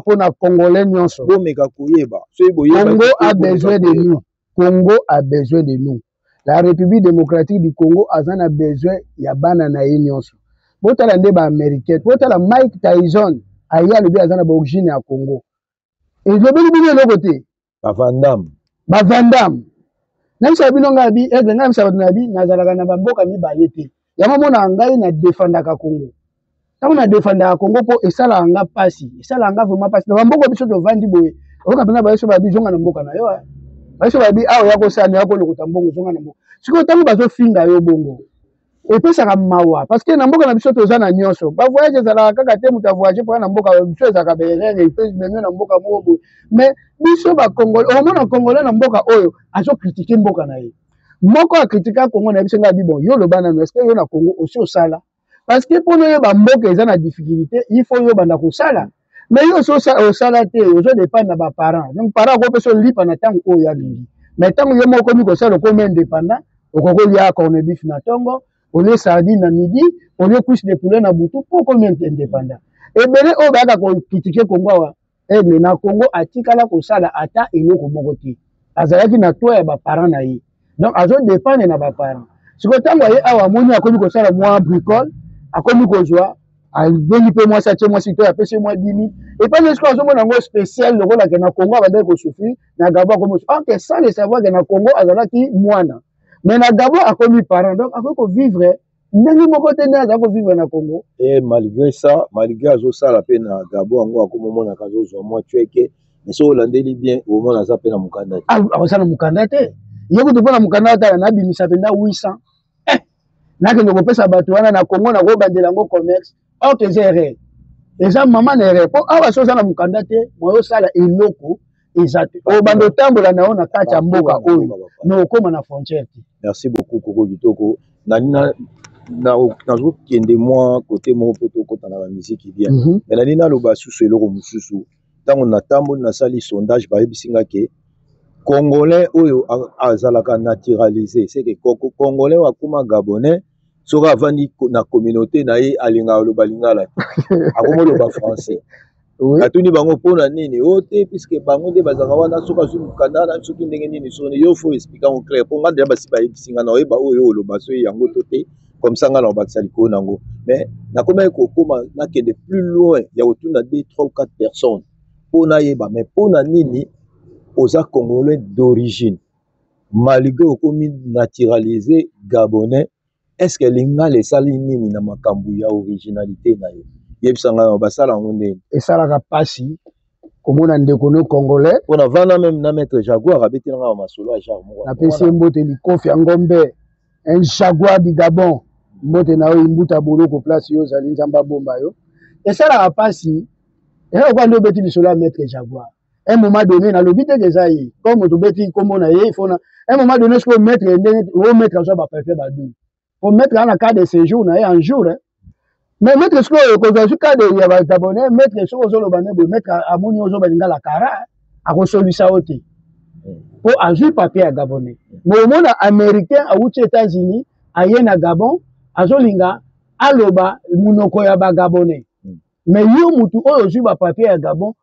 C: pour na Congolais nyonso
B: bomeka koyeba
C: Congo a besoin de nous. Congo a besoin de nous. La République démocratique du Congo a besoin ya bana na ye nyonso. Botala nde ba américain, botala Mike Tyson aya lobi azana ba origine ya Congo. Et le bini le côté
B: ba Vandam.
C: Ba Vandam. Na bisa bino ngabi egle ngam sa nabi nazalaka na bamboka mibale te. Yango mona ngai na défendaka Congo. Tant on a défendu à Congo pour et ça la anga passi, et ça la anga vraiment passi. Dans beaucoup de choses de vendre boy. On a besoin de baisser babi zonga na mboka na yo. Baisser babi ah ya ko sa na ko le kotambo zonga na mboka. Siko tango bazo finga yo bongo. Et puis ça ka mawa parce que na mboka na biso to za na nyonso. Ba voyage za la kaka te muta voyager pour na mboka biso za ka berere et puis benyo na mboka mobo. Mais biso ba Congolais, au moins Congolais na mboka oyo azo critiquer mboka na ye. Moko a critiquer Congo na biso nga bi bon yo le bana no est-ce que yo na Congo aussi au sala. Parce que pour nous, il y a des difficultés, il faut que nous ayons ça. Mais il y a au salaté, aux autres dépend de nos parents. Donc, parents, on peut se lire pendant tant qu'il y a des. Mais tant qu'il y a comme ça, le commun indépendant, au Congo, il y a un bif na tongo, on est sardine à midi, on est couche de poulet na boutou, pour commun indépendant. Et bien, on va critiquer le Congo. Et bien, le Congo, a tika la kosala, ata, et l'eau comme côté. Azalaki na toi, et ba parents na yi. Donc, aux autres dépend de nos parents. Si vous avez un moyen à comme ça, moi, bricole, a comme kozwa a bengi pe moi ça tient moi sito a pese moi 10 000 et pas jusqu'à ce moment ngo spécial le rôle que na Congo va ko souffrir na Gabon comme OK sans le savoir que na Congo azala ki mwana mais na Gabon a comme parent donc a ko vivre ndenge moko te na ko vivre na Congo
B: et malgré ça malgré azo sala pe na Gabon ngo ko mona kazo zo moi tueke mais so landeli bien au moment aza pe na mukanda
C: ah ça na mukanda te yoko to na mukanda ta na bimisa pe na 800 nake ndoko pesa bato wana na Congo na ko bandela ngo commerce ok zere eza mama na ere po awa so na mukanda te moyo sala eloko ezatu o bando tambola na ona kati ya mboka oyo no koma na frontière te.
B: Merci beaucoup Koko Kitoko na zo kende moi côté mon poto kota na musique bien mais na lina lo basusu eloko mususu tango na tambo na sali sondage ba yebisinga ke Congolais oyo azalaka naturalisé c'est que Congolais wa kuma Gabonais soka avandi na communauté na ye alinga lo balingala akomo lo ba français atuni bango pona nini ote puisque bango de bazanga wana soka zu mukanda na soki ndenge nini so yo faut expliquer en clair pour nganda basi ba yebisinga na oyeba oyo lo baso yango tote comme ça ngala ba tsali ko nango mais na koma ko koma na kende plus loin ya otuna 2 3 ou 4 personnes pona yeba mais pona nini aux Congolais d'origine, malgré okomi naturalisé Gabonais, est-ce que l'inga les salinini na makambu ya originalité na yo? Yebisanga na basala ngondeni.
C: Et ça la pasi, comme on a ndeko Congolais.
B: On a vana même na maître Jaguar abeti nga masolo a Charles Mwa.
C: Na pesi mbote li Kofi Ngombe, un Jaguar du Gabon, mbote na o imbuta boloko place yo zali nzamba bomba yo. Et ça la pasi, et on va le beti li solo maître Jaguar. un moment donné na lobby te déjà yi comme to beti comme na yi faut na un moment donné ce que mettre mettre ça ba papier ba dou pour mettre en cas de séjour na yi en jour mais mettre ce que ko zo ka de ya ba abonné mettre ce que zo lo bané mettre amoni ozo ba lingala kara a ko solution oti pour azui papier à Gabonais mais au monde américain a aux États-Unis aye na Gabon azolinga aloba munoko ya ba Gabonais mais yo mutu oyo zui ba papier à Gabon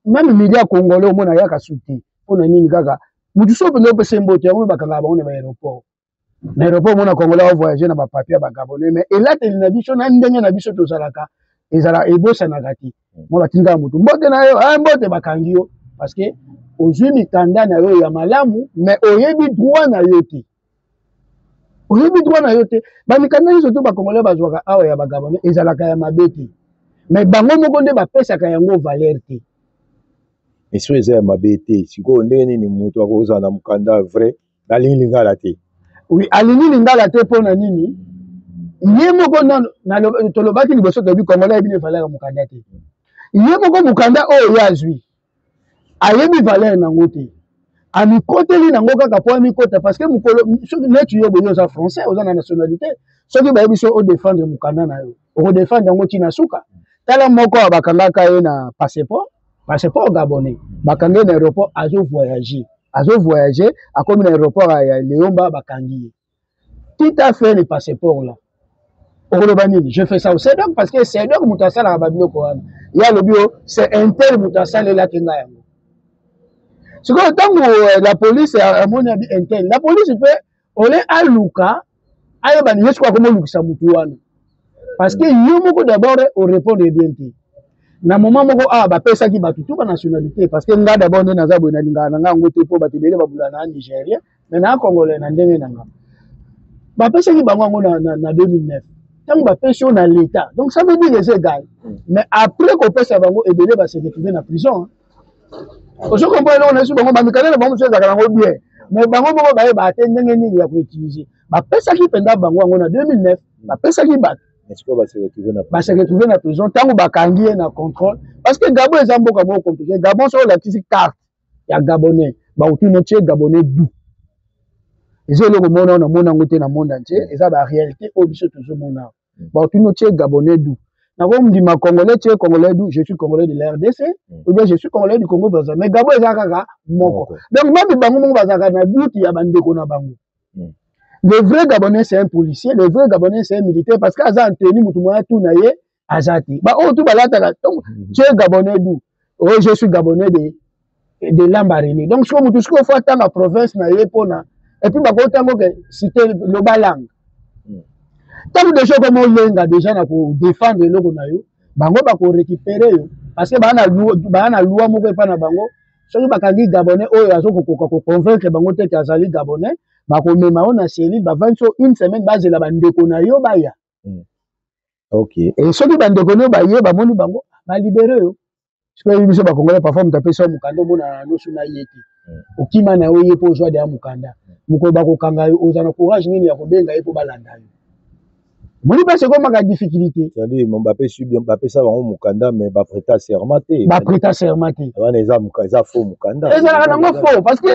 C: même media congolais au monde ya ka souti pona nini kaka mutu so pende pese mbote yango bakanga ba on ba aéroport na aéroport mona congolais voyager na ba papier ba Gabonais mais elate na biso na ndenge na biso to salaka ezala ebosa na kati mo batinga mutu mbote na yo mbote bakangi yo parce que ozwi mikanda na yo ya malamu mais oyebi droit na yo te oyebi droit na yo te bamikanda nyonso to bakongolais bazwaka awa ya bagabonais ezalaka ya mabe te mais bango moko nde bapesaka yango valeur te
B: eso eza ya mabe te sikoyo ndenge nini moto akozala na mokanda vrai alingi lingala te
C: oui alingi lingala te mpo na nini ye moko tolobaki liboso toyebi congolais yebi ne valeur ya mokanda te ye moko mokanda oyo ye azwi ayebi valeur nango te amikoteli nango kaka po amikota parce que mukolo soki neti yo boyo za français oza na nationalité soki bayebi so o défendre mukanda na yo o défendre yango tina suka tala moko bakangaka ye na passeport gabonais bakangé na aéroport azo voyager akomi na aéroport ya Léomba bakangi tout à fait le passeport là okoloba nini je fais ça au CEDOC parce que CEDOC mutasala ka babiloko wana ya lobio c'est intel mutasala la kinga yango. Ce que tant la police a mon avis interne, la police peut aller à Luka, ayo bani yesu kwa komo lukisa mutu wana. Parce que yo moko d'abord on répond bien te. Na moment moko ba pesa ki batutu ba nationalité parce que nga d'abord na za bona linga na ngo te po batebele ba bulana na Nigeria, mais na Congolais na ndenge na nga. Ba pesa ki bango na 2009. Tant ba pesa na l'état. Donc ça veut dire que c'est égal. Mais après qu'on pesa bango ebele ba se retrouver na prison. Oso comprendre on est sur bango bamikana na bango seza kango bien mais bango moko baye ba atendenge nini ya ko utiliser ba pesa ki penda bango ngo na 2009 ba pesa ki bat
B: est-ce que ba se
C: retrouver na prison tango bakangi na contrôle parce que Gabon est mboka moko compliqué Gabon so la petite carte ya Gabonais ba utino tie Gabonais dou ezelo ko mona na mona ngote na monde entier eza ba réalité obiso toujours mona ba utino tie Gabonais dou. Comme dit ma Congolais, tu es Congolais d'où? Je suis Congolais de la RDC, ou bien je suis Congolais du Congo Brazzaville. Mais Gabon est Zakaga, Moko. Donc, même Bango Bazaka na but, il y a Bandé Kona Bango. Le vrai Gabonais, c'est un policier, le vrai Gabonais, c'est un militaire, parce qu'Azan Teni Moutoumouya Tounaye, Azati. Bah, oh, tout balata, donc, tu es Gabonais d'où? Oui, je suis Gabonais de Lambaréné. Donc, ce que Moutouskou faut attendre la province, na Yepona, et puis, bah, autant que c'était le balang. Tant de choses comme on déjà pour défendre le Gonayo, bango ba ko récupérer yo parce que bana loi moko pa na bango soki bakangi Gabonais oyo azo ko convaincre bango te azali Gabonais ba ko mema ona série ba vanso une semaine bazela bandeko na yo baya.
B: OK.
C: Et soki bandeko no baye ba moni bango ba libérer yo. Parce que biso ba Congolais parfois mutape so mukanda bona no suna yeti. Okima na oye po joie de mukanda. Muko ba ko kanga yo ozana courage nini ya ko benga yo po balanda yo. Moi, c'est comme la difficulté.
B: C'est-à-dire, Mbappé subit Mbappé ça va en Mukanda, mais va prêter sermenté.
C: Va prêter sermenté.
B: Les faux Mukanda.
C: Et ça faux parce que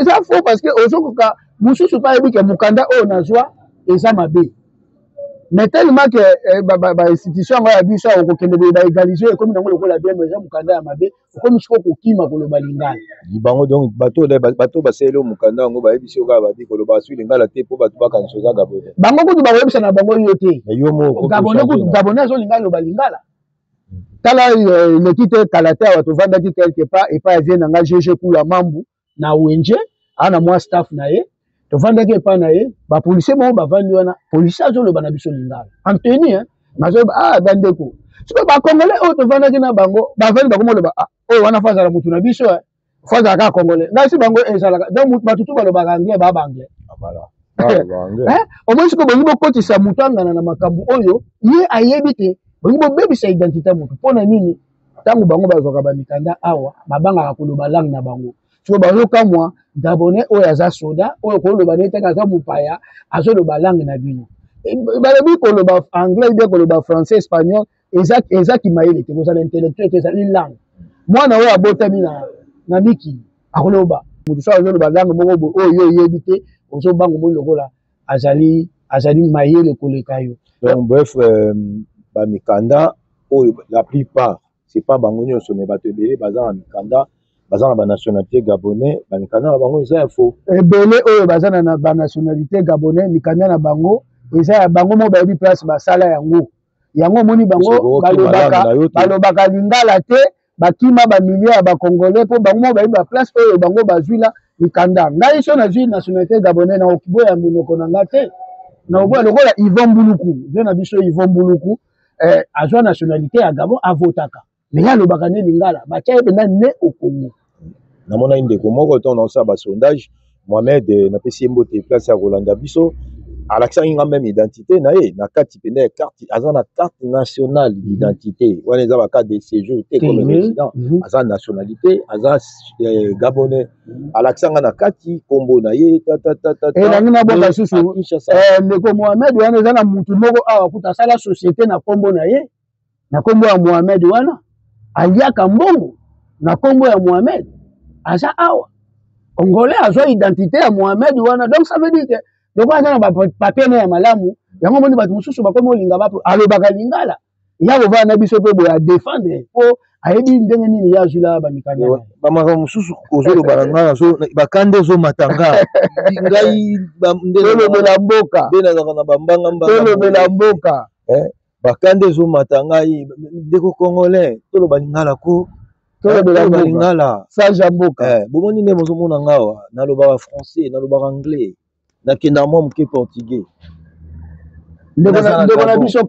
C: ça faux parce que aux autres Moussou c'est pas que Mukanda on a joie et ça m'a bé. Mais tellement que institution va dire ça au kokende ba égaliser comme dans le la bien mais Mukanda m'a bé comme je ko kima ko le balingana.
B: Bango donc bateau ba selo Mukanda ngo ba ebiso ka ba di ko lo ba su lingala te po ba tu ba kan soza Gabonais.
C: Bango ko ba webisa na bango yote.
B: Mais yo mo
C: Gabonais so lingala lo balingala. Tala le titre Kalata wa to vanda ki quelque part et pas vient nga GG kula mambu na wenje ana moi staff na ye. To vanda ke pa na ye ba policier mo ba vandi wana policier zo lo bana biso lingala Anthony mazo bandeko so ba Congolais o to vanda ke na bango ba vandi ba ko mo lo ba o wana faza la mutu na biso faza ka Congolais ngasi bango ezala donc batutu ba lo ba anglais ba anglais
B: voilà anglais
C: au moins ko bango ko tisa mutu ngana na makambu oyo ye ayebi te bango bebisa identité mutu pona nini tangu bango bazoka ba mikanda awa babanga ko lo ba langue na bango so bazoka moi Gabonais oyo aza soda oyo ko lo ba neta ka mupaya azo lo ba langue na bino balobi ko lo ba anglais bien ko lo ba français espagnol exact qui maïle te ko za l'intellectuel te za une langue moi na oyo abotami na miki akoloba mutu so azoloba langue moko oyo oyebi te ozobanga mo lokola azali mayele koleka yo.
B: Donc bref, bamikanda oyo la plupart c'est pas bango nyonso mais bato ebele baza na mikanda baza na banationalité gabonais bamikanda na bango eza ya faux
C: ebele oyo baza na banationalité gabonais mikanda na bango eza ya bango mo bayebi place basala yango omoni bango balobaka lingala te bakima bamilie ya bacongolais mpo bango mo bayebi baplace oyo bango bazwila mikanda. Ngai so nazwi nationalité gabonais na okiboya monoko na nga te na oboya lokola Yvon Mbuluku nde na biso Yvon Mbuluku azwa nationalité ya Gabon avotaka mais alobaka ne lingala batia ependa ne au Congo.
B: namona ndeko moko to naosala basondage Mohamed napesi ye mbote place ya kolanda biso alakisaki nga même identité na ye na kati penda ya carte aza na carte nationale d'identité wana eza bacarte de séjour te comme résident aza nationalité aza gabonais alakisanga na kati kombo na ye
C: nangi naboka susu ndeko Mohamed wana eza na mutu moko awa kuta asala société na kombo na ye na kombo ya Mohamed wana aliaka mbongo na kombo ya Mohamed aza awa Congolais azwa identité ya Mohamed wana donc ça veut dire que donc aza na papier na ya malamu yango moni bato mosusu bakomi olinga bapo alobaka lingala ya kovaa na biso mpe boye adefendre mpo ayebi ndenge nini ye azwila bamikanda
B: bamaka mosusu ozoloba na ngai bakande ezomatanga ngai
C: tolobela mboka
B: nde nazaka na
C: tolobela mboka
B: bakande ezomata ngai ndeko congolais toloba lingala ko toloba lingala
C: sage ya mboka
B: bomoni nde bozomona ngawa nalobaka français nalobaka anglais nakenda mwa moke portugais
C: ndeko na biso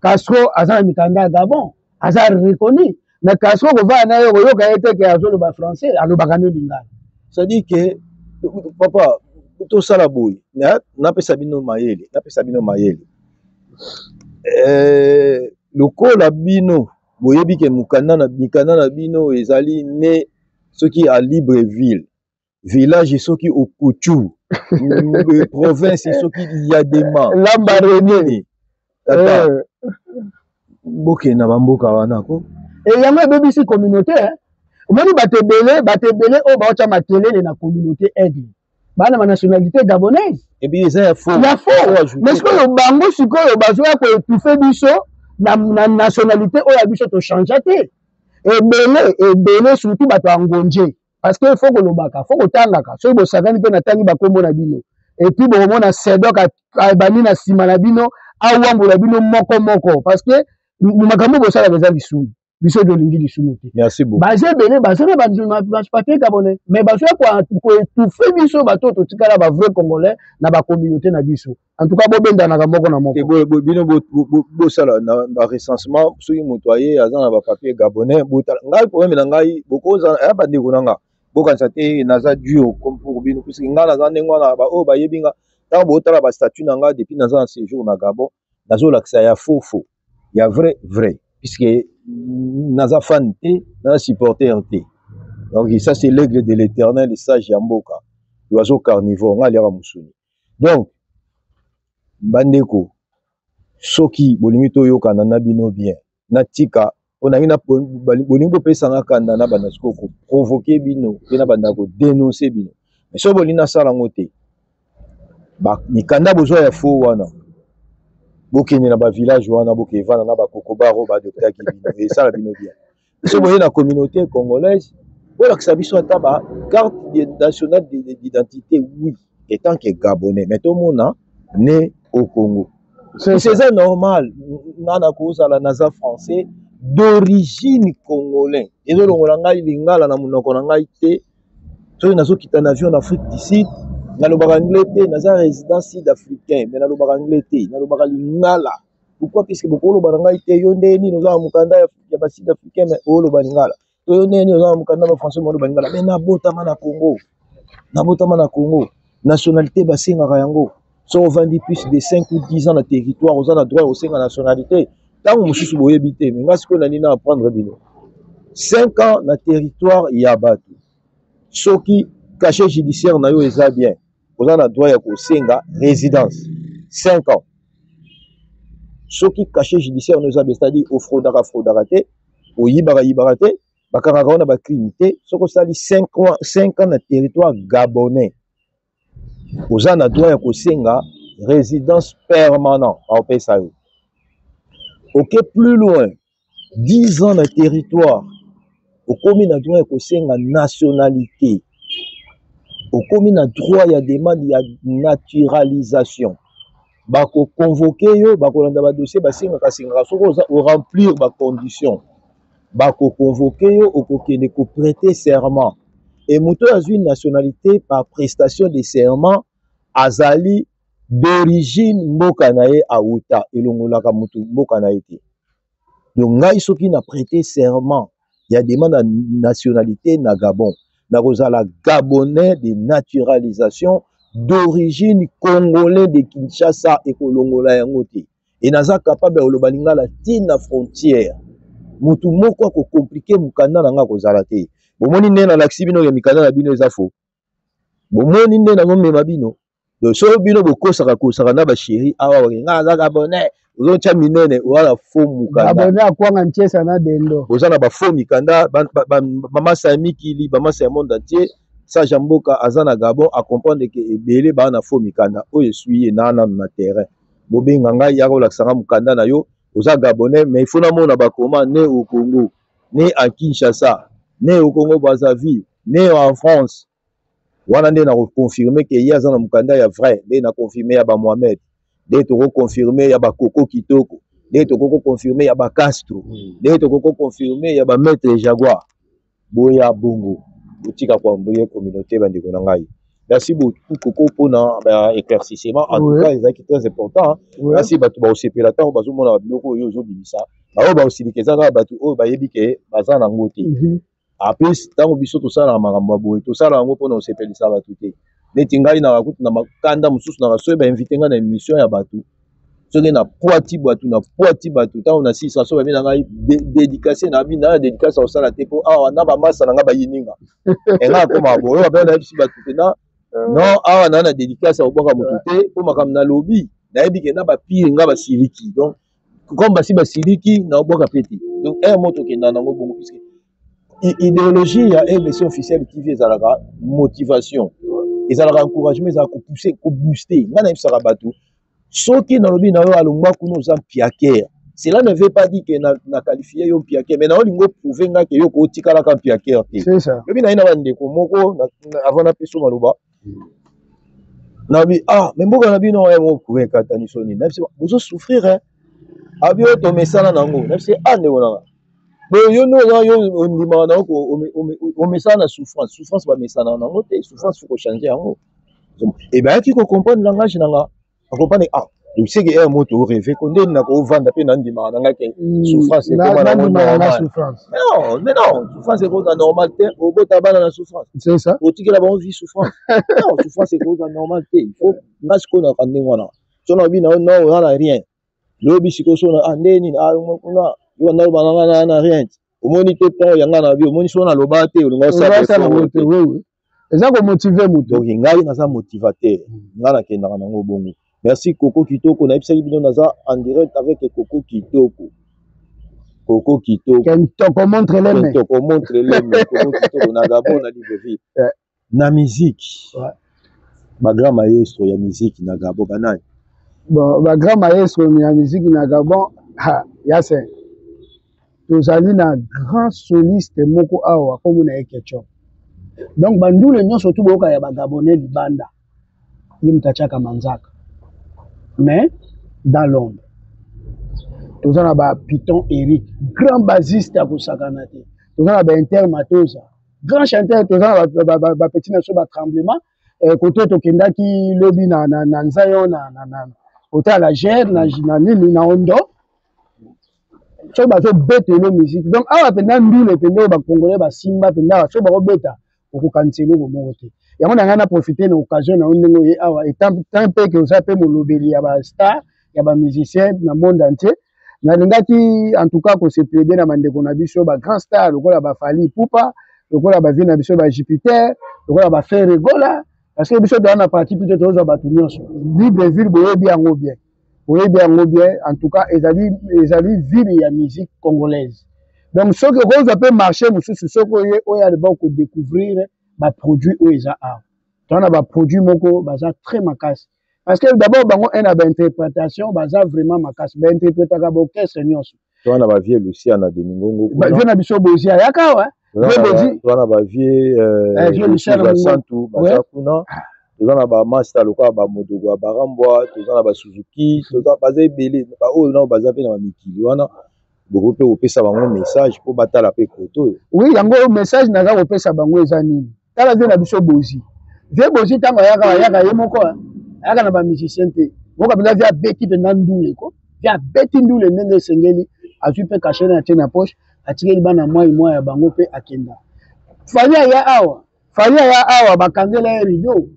C: Castro aza na mikanda ya Gabon aza reconnu mais Castro kovaa na ye koyoka ye teke azoloba français alobaka ne lingala
B: c'est-à-dire que papa tosala boye napesa bino mayele lokola bino boyebi ke mikanda na bino ezali ne soki à Libreville village soki au Kuchu province soki Yadema
C: Lambaréné
B: bokenda bamboka wana ko
C: yango ebebisi communauté omoni bato ebele oyo baotya makelele na communauté aigle bana ba nationalité gabonaise
B: ebi eza ya faux
C: mais sikoyo bango sikoyo bazoya koetufe biso na nationalité oyo ya biso tochange te ebele surtout bato ya ngonje parce que fo kolobaka fo kotangaka soki bosakani mpe natangi bakombo na bino epuis bokomona sedok abandi na nsima na bino awambola bino moko parce que makambo bosalaka eza lisumu biso tolingi lisumu te baza ebele baza na bapapier gabonais mais bazoya koetufe biso bato totikala bavrai congolais na bacommunauté na biso en tout cas bobendanaka moko na moko
B: bino bosala na barecensement soki moto aye aza na bapapier gabonais ngai problème na ngai bokozala ya bandeko na nga bokanisa te naza dur comme pour bino puisque ngai naza ndenge wana oyo bayebi nga ntango botala bastatut na nga depuis naza na séjour na Gabon nazolakisa ya faux ya vrai puisque naza fan te naza supporter te donc ça c'est l'aigle de l'éternel sage ya mboka l'oiseau carnivore nga aliaka mosuni donc bandeko soki bolingi toyokana na bino bien natika bolingi bopesanga kanda na banda siko koprovoke bino mpe na banda kodenonse bino mais soki bolingi nasala yango te mikanda bozwa ya faux wana bokende na bavillage wana bokevana na bakokobaro baadoptaki bino esala bino bien soki boye na communauté congolaise bolakisa biso ata bacarte nationale d'identité oui etant que gabonais mais tomona né au Congo c'est normal nana kozala naza français d'origine congolais ezolongola ngai lingala na monoko na ngai te soki nazokita na avion en Afrique du Sud nalobaka anglais te naza résident sud-africain mais nalobaka anglais te nalobaka lingala pourquoi puisque bokoloba na ngai te yo nde nini oza na mokanda ya basud-africain mais oloba lingala to yo nde nini oza na mokanda ya bafrançais oloba lingala mais nabotama na Congo nationalité basengaka yango so ovandi plus de 5 ou 10 ans na territoire oza na droit osenga nationalité ntango mosusu boyebi te mais nga sikoyo na nini na apprendre bino 5 ans na territoire ya bato soki cachet judiciaire na yo eza bien oza na droit ya kosenga résidence 5 ans soki cachet judiciaire na yo eza bien c'est-à-dire ofraudaka te oyibaka te bakangaka wana bacrime te soki osali 5 ans na territoire gabonais oza na droit ya kosenga résidence permanent aopesa yo. Ok, plus loin 10 ans na territoire okomi na droit ya kosenga nationalité, okomi na droit ya demande ya naturalisation. Bako convoqué yo, bako landa ba dossier basengaka soki o remplir ba condition. Bako convoqué yo, okokende ko prêter serment. Et moto azwi nationalité par prestation de serment azali d'origine mboka na ye auta elongolaka moto mboka na ye te. Donc ngai soki na prêter serment ya demande ya nationalité na Gabon, na kozala gabonais de naturalisation d'origine congolais de Kinshasa et kolongola yango te. Et naza capable ya oloba lingala tina frontière. Mutu moko ko compliquer mukanda na nga kozala te. Bomoni nde na laksi bino ya mikanda na bino eza faux. Bomoni nde na ngomema bino. Donc so bino bokosaka na ba chéri awa nga aza gabonais. Ozo tia minene wala faux mukanda.
C: Gabonais akwanga ntiesa na dendo.
B: Oza na ba faux mikanda mama Sami Kili, mama sa monde entier. Ça Jamboka azana Gabon a comprendre que ebele ba na faux mikanda oyo suye na terrain. Bobenga ngai ya ko laksanga mukanda na yo. Oza Gabonais, mais il faut na mona bakoma né au Congo, né à Kinshasa, né au Congo Brazzaville, né en France. Wana nde na confirmer que yaza na mukanda ya vrai, nde na confirmer ya ba Mohamed, nde to confirmer ya ba Koko Kitoko, nde to confirmer ya ba Castro, nde to confirmer ya ba Maître Jaguar. Boya bongo, botika kwa mboye communauté bandeko na ngai. Merci beaucoup Coco pour l'éclaircissement. En tout cas, c'est très important. Merci beaucoup au CPLATA, parce que mon biloko yo zo bimisa. Ba ba aussi likezaka batu o ba yebike bazana ngoti. Après tango biso to sala makambo boye to sala ngo pona o CPLisa batu te. Neti ngai na bakutu na makanda mususu na baso ba inviter nga na émission ya batu. Soki na poati batu tango na 600 so ba bina ngai dédicacer na bina dédicace au sala te po awa na ba masa na nga ba yininga. Et nga koma boyo ba na bisi batu te na non awa na dédicace au boka moto te po makam na lobby na yebike na ba pire nga ba siliki. Donc comme basi ba siliki na boka peti. Donc un moto ke na ngo bongo puisque idéologie ya élection officielle qui vient à la motivation. Ils ont encouragement, ils ont poussé, booster. Nga na bisaka batu. Soki na lobby na yo alongwa kuno za piaker. Cela ne veut pas dire que na qualifié yo piaker, mais na olingo prouver nga que yo ko tikala ka piaker te.
C: C'est ça.
B: Lobby na ina bande ko moko avant na peso maloba. Nabi mais mboka na bino mo prouver katani soni. Na biso bozo souffrir hein. Abi o to mesala nango. Na biso ande wona. Mais yo no yo ondima na ko o mesala na souffrance ba mesala nango te, souffrance faut changer yango. Et ben qui ko comprendre langage nanga, comprendre donc c'est que un mot to rêver qu'on donne na ko vendre pe na ndima nanga ke souffrance c'est comme na normal. Mais non, souffrance c'est cause normal te, au bota bana na souffrance.
C: C'est ça.
B: Au tiki la ba vie souffrance. Non, souffrance c'est cause normal te. Il faut ngas ko na kande wana. So na bi na non on a rien. Lobi siko so na ndeni na kuna yo na bananga na rien. Omoni te ton yanga na bi omoni so na loba te olinga sa te.
C: Oui. Eza ko motiver mutu.
B: Donc ngai na sa motivateur. Ngana ke na ngo bongo. Merci Coco Kitoko na ebisa bino naza en direct avec Coco Kitoko. Coco Kitoko.
C: Ken toko montre les mains.
B: Toko montre les mains. Coco Kitoko na Gabon na live. Na musique. Ouais. Ba grand maestro ya musique na Gabon banani.
C: Bon, ba grand maestro ya musique na Gabon Yasin. Tozali na grand soliste moko awa comme na Ekechop. Donc bandule nyonso tu boka ya ba Gabonais libanda. Yimtachaka manzaka. Mais dans l'ombre. Tous on a ba Python Eric, grand bassiste à Kosakanate. Tous on a ba Inter Matosa, grand chanteur. Tous on a ba petit naso ba tremblement. Côté tokenda ki lobby na nzayo na côté à la gère na nini na ondo. So ba so bête le musique. Donc awa penda ndule penda ba congolais ba simba penda so ba beta ko kanselo ko moto. Yango na ngana profiter na occasion na ndenge ye awa etant peu que ça peut molobeli ya ba star ya ba musicien na monde entier na lingaki en tout cas ko se plaider na mandeko na biso ba grand star lokola ba Fally Ipupa lokola ba vina biso ba Jupiter lokola ba Fer Regola parce que biso dans na partie plutôt toza ba tunyoso Libreville boye bien en tout cas ezali ville ya musique congolaise Donc ce que vous avez marché monsieur ce que oya de bon découvrir ba produit o eza a on a ba produit moko baza très macasse parce que d'abord bango un a ba interprétation baza vraiment macasse ba interpréter ka ba orchestre nyonso
B: on a ba vie Lucia na Demingongo
C: ba vie na biso bozia yaka wa
B: on a ba vie
C: Lucia na
B: Santu baza kuna on a ba master loka ba modogo ba Rambwa on a ba Suzuki on a baza belé ba o na baza pe na mikili wana beaucoup peut opesa bango message pour batala pe koto
C: oui yango message na za opesa bango eza nini tala vie na biso bozi vie bozi tango yaka ye moko yaka na ba musicien te moko bila via beti pe na ndule ko via beti ndule ndenge sengeli azui pe caché na tena poche atikeli bana moi ya bango pe akenda falia ya awa bakangela rideau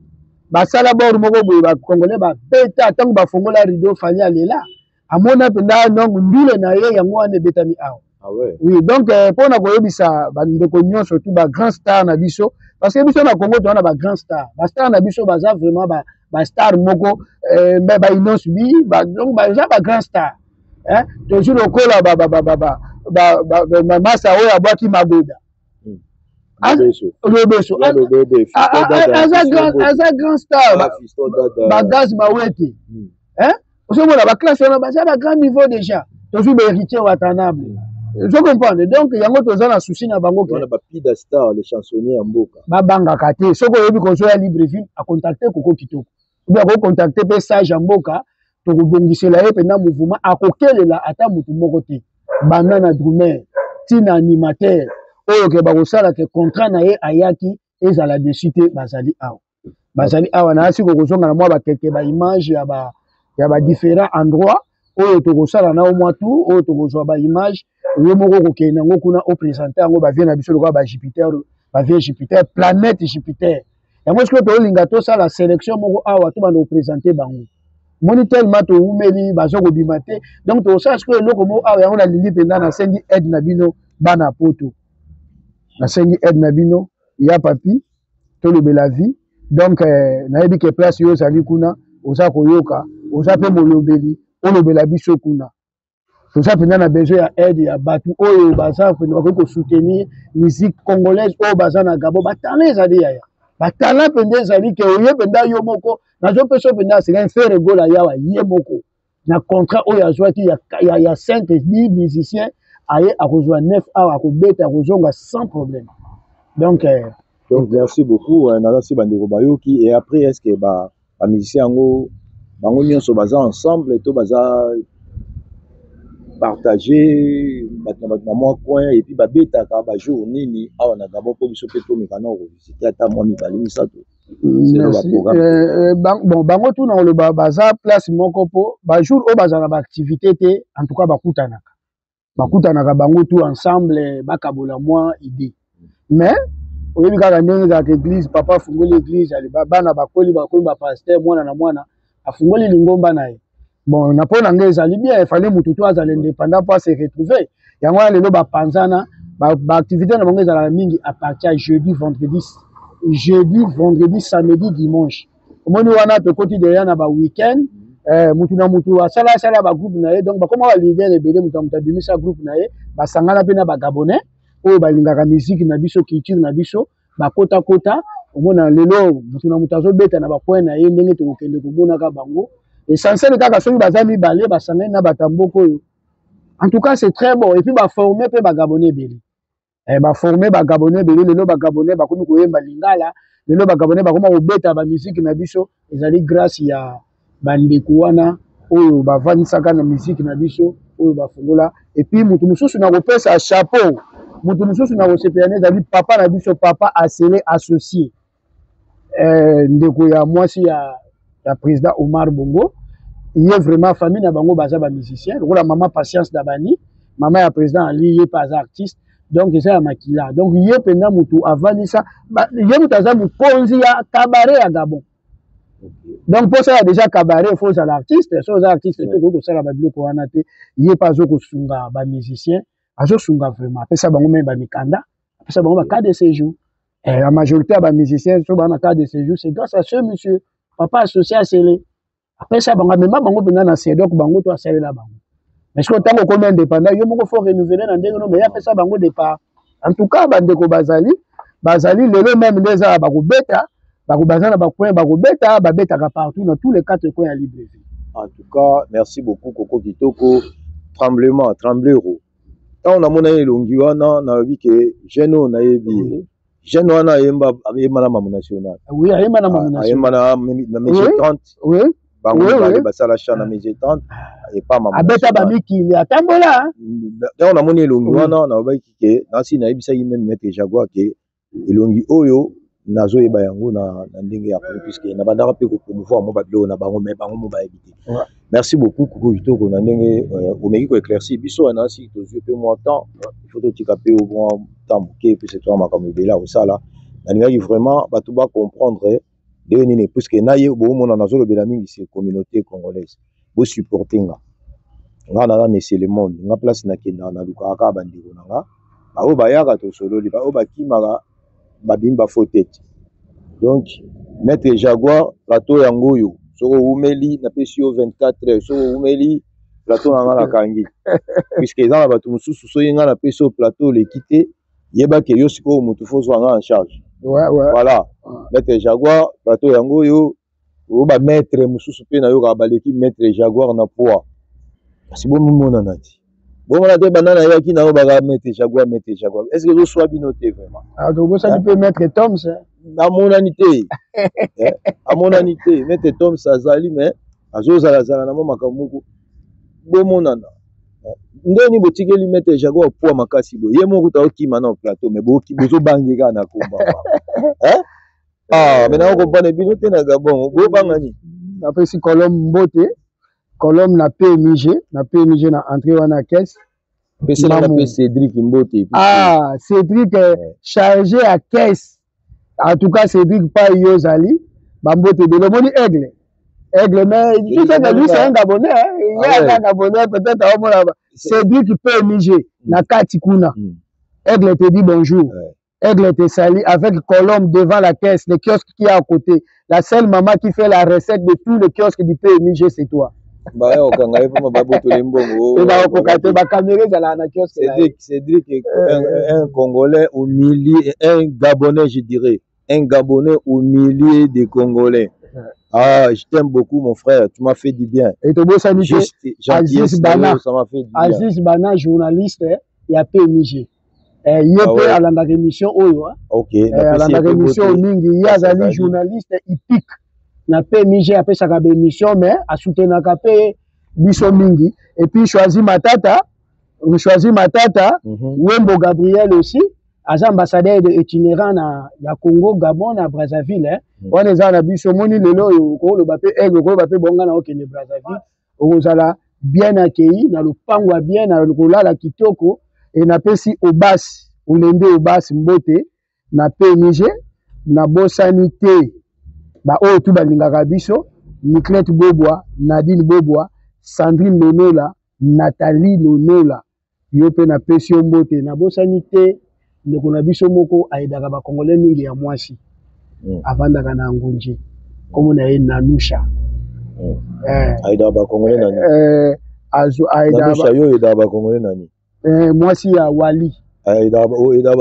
C: basala bord moko boye ba congolais ba beta tango ba fongola rideau falia lela amona penda ndongo ndule na ye yango ane betami awa
B: ah ouais
C: oui donc pour na koyebisa bandeko nyonso tout ba grand star na biso parce que biso na Congo to na ba grand star ba star na biso baza vraiment ba star moko ba Inos bi ba donc ba grand star hein toujours lokola ba masa oyo abwaki magoda Lobeso aza grand star ba gaz bawete hein osomona ba classe wana baza ba grand niveau déjà toujours ba héritier watanabe je comprends donc yango toza na souci na bango
B: on a ba pida star les chansonniers en mboka
C: ba bangaka te soko yebi konso ya Libreville a contacter Koko Kitoko ou bien ko contacter pe Sage en mboka to kobongisela ye pena mouvement akokelela ata mutu moko te banana drumer tina animateur oyo ke bakosala ke contrat na ye ayaki ezala dessus te bazali awa na asi kokozonga na mwa bakeke ba image ya ba différents endroits oyo tokosala na au mwa tout oyo tokozwa ba image yo moko kokende yango kuna o présenter yango bavie na biso lokola ba Jupiter bavie Jupiter planète Jupiter yango soki tolinga tosala sélection moko awa to bana koprésenter bango moni tellement toumeli bazo kobima te donc tosala soki eloko moko awa yango nalingi mpenza nasengi aide na bino bana poto nasengi aide na bino ya papi tolobela vie donc nayebi ke place yo ozali kuna oza koyoka oza mpe molobeli olobela biso kuna toza mpenza na besoin ya aide ya bato oyo baza bakoki kosoutenir musique congolaise oyo baza na Gabon batala ezali yaya batala mpenza ezali ke oye mpenza yo moko nazopesa mpenza aseka fere gola yawa ye moko na contrat oyo azwaki ya 5 musicien aye akozwa 9 awa akobeta akozonga sans problème donc
B: merci beaucoup nazasi bandeko bayoki et après est-ce que ba musicien yango bango nyonso baza ensemble to baza partager na moi coin et puis babetaka ba jour nini awa na Gabon po biso pe to mikana ko visiter ata moi mibali misato
C: bon bango tout na le baza place moko po ba jour o baza na ba activité te en tout cas bakutanaka bango tout ensemble bakabola moi idée mais oyebi kaka ndenge za église papa fungoli église ali bana bakoli ba pasteur mwana na mwana afungoli lingomba na ye bon na pona nge ezali bien il fallait mutu to azala indépendant pour se retrouver yango lelo bapanzana ba activité na bango ezala mingi à partir ya jeudi vendredi samedi dimanche omoni wana tokoti deya na ba week-end mutu na mutu asala ba groupe na ye donc bakoma ba leader ebele mutu abimisa groupe na ye basangana mpe na ba gabonais oyo balingaka musique na biso culture na biso bakota omona lelo mutu na mutu azobeta na bapoint na ye ndenge tokokende komonaka bango essentiel kaka soki baza mibale basangani na batamboko oyo en tout cas c'est très bon et puis baforme mpe bagabonais ebele baforme bagabonais ebele lelo bagabonais bakomi koyemba lingala lelo bagabonais bakoma kobeta bamusike na biso ezali grâce ya bandeko wana oyo bavandisaka na musique na biso oyo bafongola et puis mutu mosusu na kopesa chapeau mutu mosusu na kosepelana ezali papa na biso papa asele associé ndeko ya mwasi ya président Omar Bongo il est vraiment famille na bango baza ba musicien lokola maman Patience Dabani maman ya président Ali ye pas artiste donc c'est ya makila donc ye penda mutu avandisa ye mutu aza mukonzi ya cabaret ya Gabon donc pour ça déjà cabaret il faut ça l'artiste so za artiste to ko sala ba biloko wana te ye pas zo ko sunga ba musicien azo sunga vraiment apesa bango même ba mikanda apesa bango ba carte de séjour la majorité ba musiciens so ba na carte de séjour c'est grâce à ce monsieur papa associé à Sélé après ça bango même bango pena na CEDOC bango to asalela bango mais ce que tant que comme indépendant yo moko faut renouveler na ndenge no mais ya pesa bango départ en tout cas bandeko bazali lelo même déjà bakobeta bakobazana bacoin bakobeta babetaka partout dans tous les quatre coins ya Libreville.
B: En tout cas, merci beaucoup Coco Kitoko. Tremblero. Quand on a mon elongi wana na bi ke jeune na yebi. Jeune wana yemba na mamu national.
C: Oui, yemba na mamu national.
B: Yemba na meje 30.
C: Oui.
B: Bango bali basala cha na meje 30 et pas mamu.
C: Abeta ba miki ya tambola.
B: Quand on a mon elongi wana na ba ki ke na si na yebisa yime mettre Jaguar ke elongi oyo nazo yeba yango na ndenge ya puisque na bandaka pe ko promouvoir mo babilo na bango mais bango mo ba éviter. Merci beaucoup Coco Kitoko na ndenge au meki ko éclaircir biso na si to yeux pe moi temps il faut to tikaper au bon temps que puis c'est toi makambo bela au sala na ndenge vraiment ba tout ba comprendre de nini puisque na ye bo mo na nazo le bela mingi c'est communauté congolaise bo supportinga nga na monsieur le monde nga place na kenda na lukaka bandiko na nga ba o ba yaka to solo li ba o ba kimaka babimba faute. Donc mettre Jaguar plateau yango yo soko umeli na pesio 24 heures soko umeli plateau na la kangi puisque ils ont batu mususu so yinga na pesio plateau le quitter yeba ke yo siko mutu fo en charge.
C: Ouais.
B: Voilà. Mettre Jaguar plateau yango yo o ba mettre mususu pe na yo ka baleki mettre Jaguar na poids. Kasi bo mona nati. Bon, on a des bananes qui n'ont pas mettre Jaguar. Est-ce que vous soyez bien noté vraiment?
C: Ah, donc ça, tu peux mettre Tom, ça.
B: À mon anité. À mon anité. Mettre Tom, ça, Zali, mais à Zozala, Zala, Namo, Makamoko. Bon, mon nana. Ndeni boutique lui mettre Jaguar pour Makasi. Yé mon route qui maintenant au plateau, mais bon, qui besoin bangiga na combat. Hein? Ah, mais on comprend bien noté na Gabon. Bon, bangani.
C: Après, si Colombe Mbote. Colombe na PMG na entrée wana caisse.
B: PC na Cédric Mbote.
C: Ah, Cédric chargé à caisse. En tout cas, Cédric pas Yozali. Bambote de l'omoni Aigle. Aigle, mais lui c'est un Gabonais. Il y a un Gabonais peut-être à Omona. Cédric PMG na Katikuna. Aigle te dit bonjour. Aigle te salue avec Colombe devant la caisse, le kiosque qui est à côté. La seule maman qui fait la recette de tous les kiosques du PMG, c'est toi.
B: Cédric est un Congolais au milieu, un Gabonais, je dirais. Un Gabonais au milieu des Congolais. Ah, je t'aime beaucoup, mon frère. Tu m'as fait du bien.
C: Et tu as
B: Aziz Bana, ça m'a fait du bien.
C: Aziz Bana, journaliste, il y a PMG. Il y a la émission.
B: Ok.
C: La émission, il y a des journalistes, il pique. Na PMG après ça kabe émission mais a soutenir kapé biso mingi et puis choisi Matata Wembo Gabriel aussi as ambassadeur de itinérant na ya Congo Gabon na Brazzaville on les a na biso moni lelo ko le bapé ko bapé bonga na okene Brazzaville ozala bien accueilli na lopango bien na kolala kitoko et na pesi obas olende obas mbote na PMG na bosanité ba oyo tu balingaka biso Niclette Bobwa, Nadine Bobwa, Sandrine Lonola, Nathalie Lonola yo pe na pesi mbote na bosanité ndeko na biso moko aidaka ba Congolais mingi ya mwasi avandaka na ngonji komo na ye Nanusha
B: aidaka ba Congolais nani
C: aidaka
B: yo aidaka ba Congolais nani
C: mwasi ya Wali
B: aidaka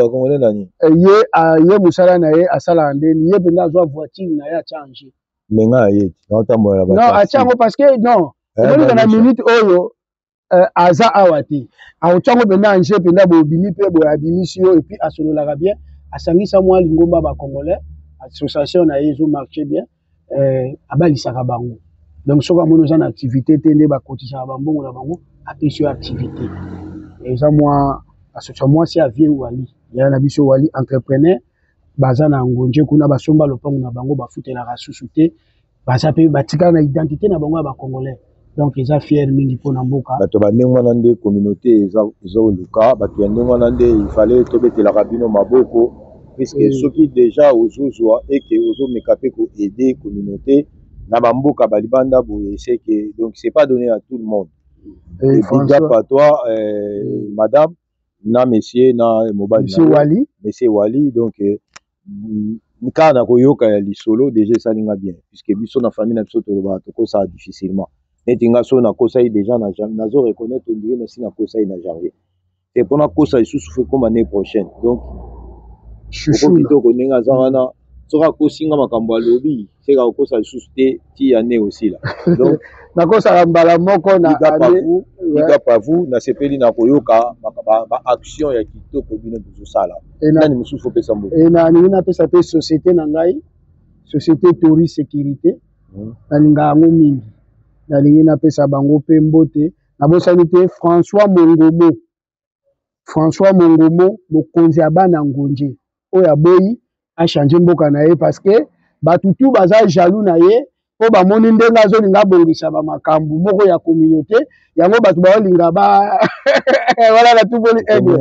B: Congolais nani
C: ye musala na ye asala ndeni ye penda azwa voiture na ye achange
B: menga ye na tambola ba
C: non achango parce que non on na minute oyo aza awati aochango penda anje penda bobini pe boyabimisi yo et puis asololaka bien asangisa mwa lingomba ba Congolais association na ye zo marcher bien abalisaka bango donc soka mono za na activité te nde bakotisaka bambongo na bango apesi yo activité eza mwa association moi c'est à vie Wali ya na biso Wali entrepreneur baza na ngonje kuna basomba lopango na bango bafutela rasusu te baza pe batika na identité na bango ba Congolais donc ils a fier mingi pona mboka
B: bato bandengo na nde communauté ezo luka bato bandengo na nde il fallait tobetela rabino maboko puisque soki déjà ozozwa et que ozo mekape ko aider communauté na bamboka balibanda boye c'est que donc c'est pas donné à tout le monde et big up à toi madame na monsieur na mobile monsieur Wali donc nika na koyoka ya lisolo déjà salinga bien puisque biso na famille na biso toloba toko ça difficilement neti nga so nakosa ye déjà na janvier nazo reconnaître ondire na si nakosa ye na janvier c'est mpona kosa lisusu fe comme année prochaine donc oko kitoko ndenge aza wana soki akosinga makambo alobi seka kokosa lisusu te ti année aussi là donc
C: nakosaka mbala moko na
B: liga pavu nasepeli na koyoka baaction ya kitoko bino bozosala nani mosusu opesa mbote
C: nalingi napesa mpe société na ngai société tori sécurité nalingaka yango mingi nalingi napesa bango mpe mbote nabosani te François Mongomo mokonzi ya bana ngonje oyo aboyi achange mboka na ye parce que bato tu baza jaloux na ye po bamoni ndenge azolinga abongisa bamakambo moko ya communauté yango bato baolinga wala natumboli aigle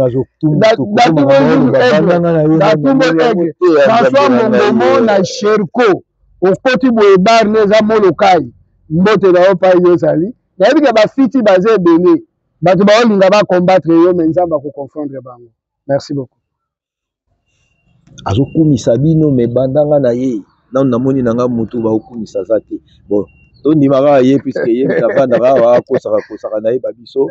C: François Mongomo na Sherko okoti boye bar neza molokai mbote na yo pa yozali nayebi ke bafiti baza ebele bato baolinga bacombattre yo me nzambe akoconfondre bango merci beaucoup
B: azokumisa bino me bandanga na ye nanu namoni nanga motu baokumisa aza te bon tondimaka ye puiske ye avandaka awa akosaka na ye babiso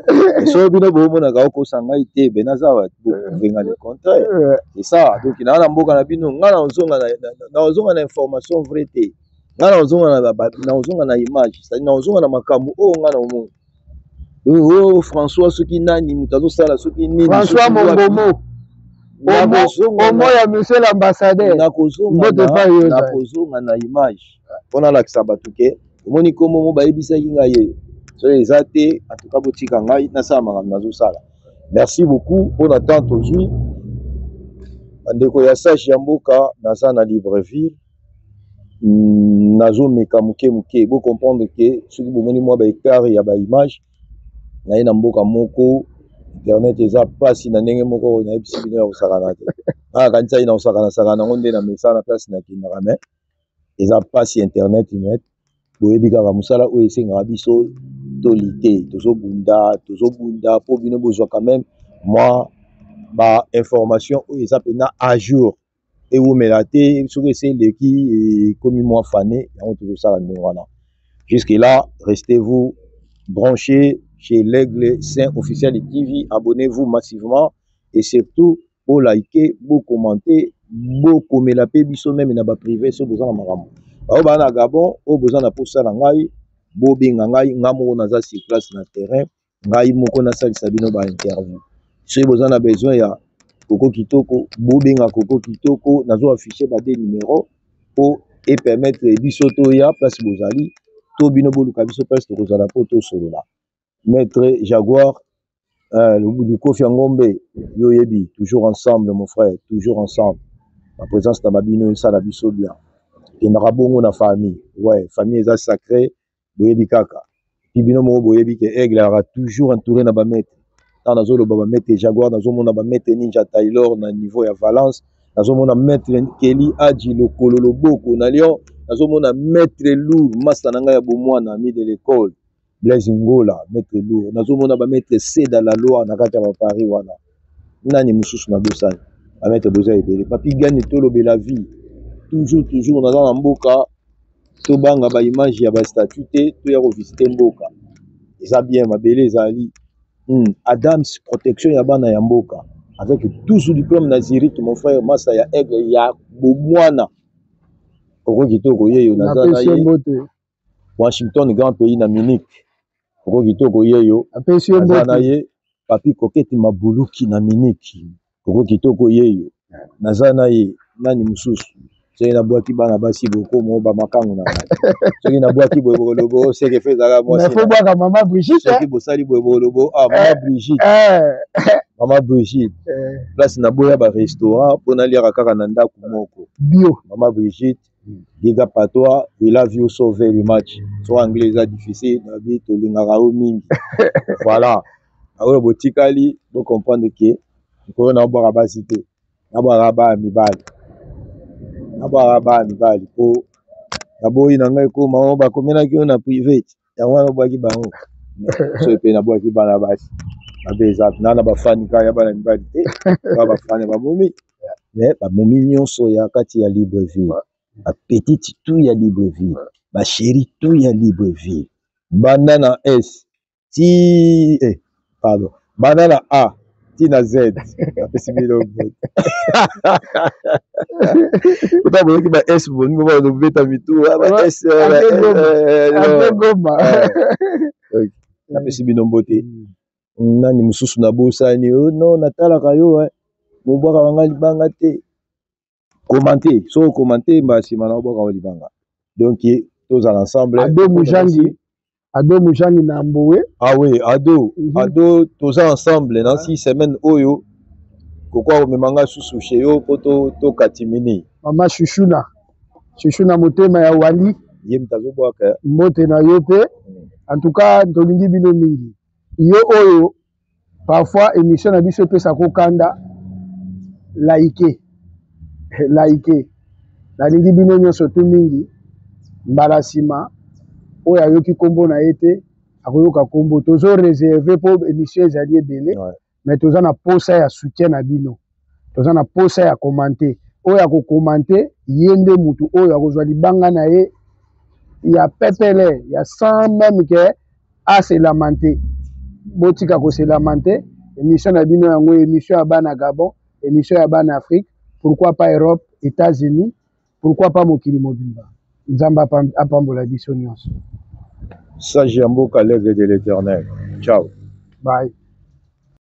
B: so bino boomonaka okosa ngai te be naza bovenga le contraire c'est ça donc naa na mboka na bino ngai naozonga na information vrai te ngai naozonga na image c'est-à-dire naozonga na makambo oyo ngai na omona oyo François soki nani moto azosala soki nini
C: François Mongomo omo ya monsieur l'ambassadeur
B: nakozonga na image mpona alakisa bato ke omoni kombo mo bayebisaki ngai ye so eza te antuka botika ngai nasala makambo nazosala merci beaucoup mpona temps tozwi bandeko ya sage ya mboka naza na Libreville nazomeka moke bocomprendre ke soki bomoni mwa baekare ya baimage naye na mboka moko internet eza pasi na ndenge moko nayebisi bino ya kosakana te kanisa ye na kosakana nango nde na mesa na place nakendaka me eza pasi internet net boyebi kaka mosala oyo esengaka biso toli te tozobunda mpo bino bozwa quand même mwa bainformation oyo eza mpena à jour ewumela te soki esi eleki ekomi mwa fane yango tozosala ndenge wana jusque là restez-vous branchés chez l'Aigle Saint officiel de TV. Abonnez-vous massivement et surtout, pour liker, pour commenter, pour commenter la biso même na ba privé so besoin na makambo. Ba ba na Gabon, o besoin na posa na ngai, bo benga ngai ngamo na sur place na terrain, ngai moko na sali sabino ba interview. Si besoin na besoin ya Koko Kitoko, bo benga Koko Kitoko, nazo afficher ba des numéros pour et permettre biso to ya place bozali, to bino boluka biso place to kozala po to solo là. Maître Jaguar, le bout du Kofi Ngombe, Yoyebi, toujours ensemble, mon frère, toujours ensemble. Ma présence dans ma bino, ça la biso bien. Et n'arabongo na famille, ouais, famille est sacrée, Boyebi Kaka. Puis bino mo Boyebi que Aigle aura toujours entouré na ba maître. Dans la zone ba maître Jaguar, dans zone na ba maître Ninja Taylor na niveau ya Valence, dans zone na maître Kelly Adji le Kololo Boko na Lyon, dans zone na maître Lou Massa nanga ya bomwana ami de l'école. Blaise Ngola, maître lourd. Nazomona ba maître C dans la loi na kati ya Paris wana. Nani mususu na dosani. Ba maître boza ebele. Papi gagne tolo be la vie. Toujours naza na mboka to banga ba image ya ba statut te to ya ko visiter mboka. Eza bien mabele ezali. Adams protection ya bana ya mboka avec tout sous diplôme na Zurich mon frère Massa ya Aigle ya bomwana. Koko kitoko yeyo naza na ye. Washington grand pays na Munich. Koko kitoko yeyo nazana ye papi koketi mabuluki na miniki koko kitoko yeyo nazana ye nani mususu soki na bwaki bana basi boko mo ba makangu na soki na bwaki boye lobo seke fezaka moi
C: c'est bwaka mama Brigitte
B: soki bosali boye lobo mama Brigitte place na boya ba restaurant pona liaka kaka na ndako moko
C: bio
B: mama Brigitte Giga patois, il a vu sauver le match. Soit anglais, c'est difficile, David, Lingaro Mingi. Voilà. Alors, Botikali, vous comprenez que nous avons un barabasité. Nous avons un barabamibali. Nous avons un barabamibali. D'abord, il y a un peu de privé. Il y a un peu de bango. So, il y a un peu de barabasi. Nana bafani kaya bana mibali te. Bafani bamomi. Mais bamomi nyonso ya kati ya Libreville. Ma petite tout ya Libreville, ma chérie tout ya Libreville. Banana S. Ti. Pardon. Banana A. Ti na Z. Napesi bino mbote. Kota boyoki ba S boni mo ba beta mitu. Ba S.
C: Goma.
B: Napesi bino mbote. Nani mususu na bosani. Oh non, natalaka yo. Mobwaka banga libanga te. Commenter. So commenter mba sima na obwaka libanga. Donc tous ensemble.
C: Ado Mujangi na Mbowe.
B: Ah oui, Ado. Ado, tous ensemble. Dans 6 semaines, Oyo. Pourquoi on manga sous chez yo, poto, to katimini.
C: Mama Chuchuna. Chuchuna motema ya wali.
B: Yem tazo boaka.
C: Mote na yope. En tout cas, tolingi bino mingi. Yo Oyo. Parfois, émission na biso pesa kokanda. Laike. Nalingi bino nyonso tu mingi. Mbalasima. Oyo ayoki kombo na ete akoyoka kombo tozo réservé pour émission ezali ebele mais toza na posa ya soutien na bino toza na posa ya commenter oyo ako commenter yende mutu oyo akozwa libanga na ye ya pepele ya sans même que a se lamenter botika ko se lamenter émission na bino yango émission ya bana Gabon émission ya bana Afrique pourquoi pas Europe États-Unis pourquoi pas mokili mobimba Nzamba apambola biso nyonso.
B: Sage Yamboka, l'aigle de l'Éternel. Ciao.
C: Bye.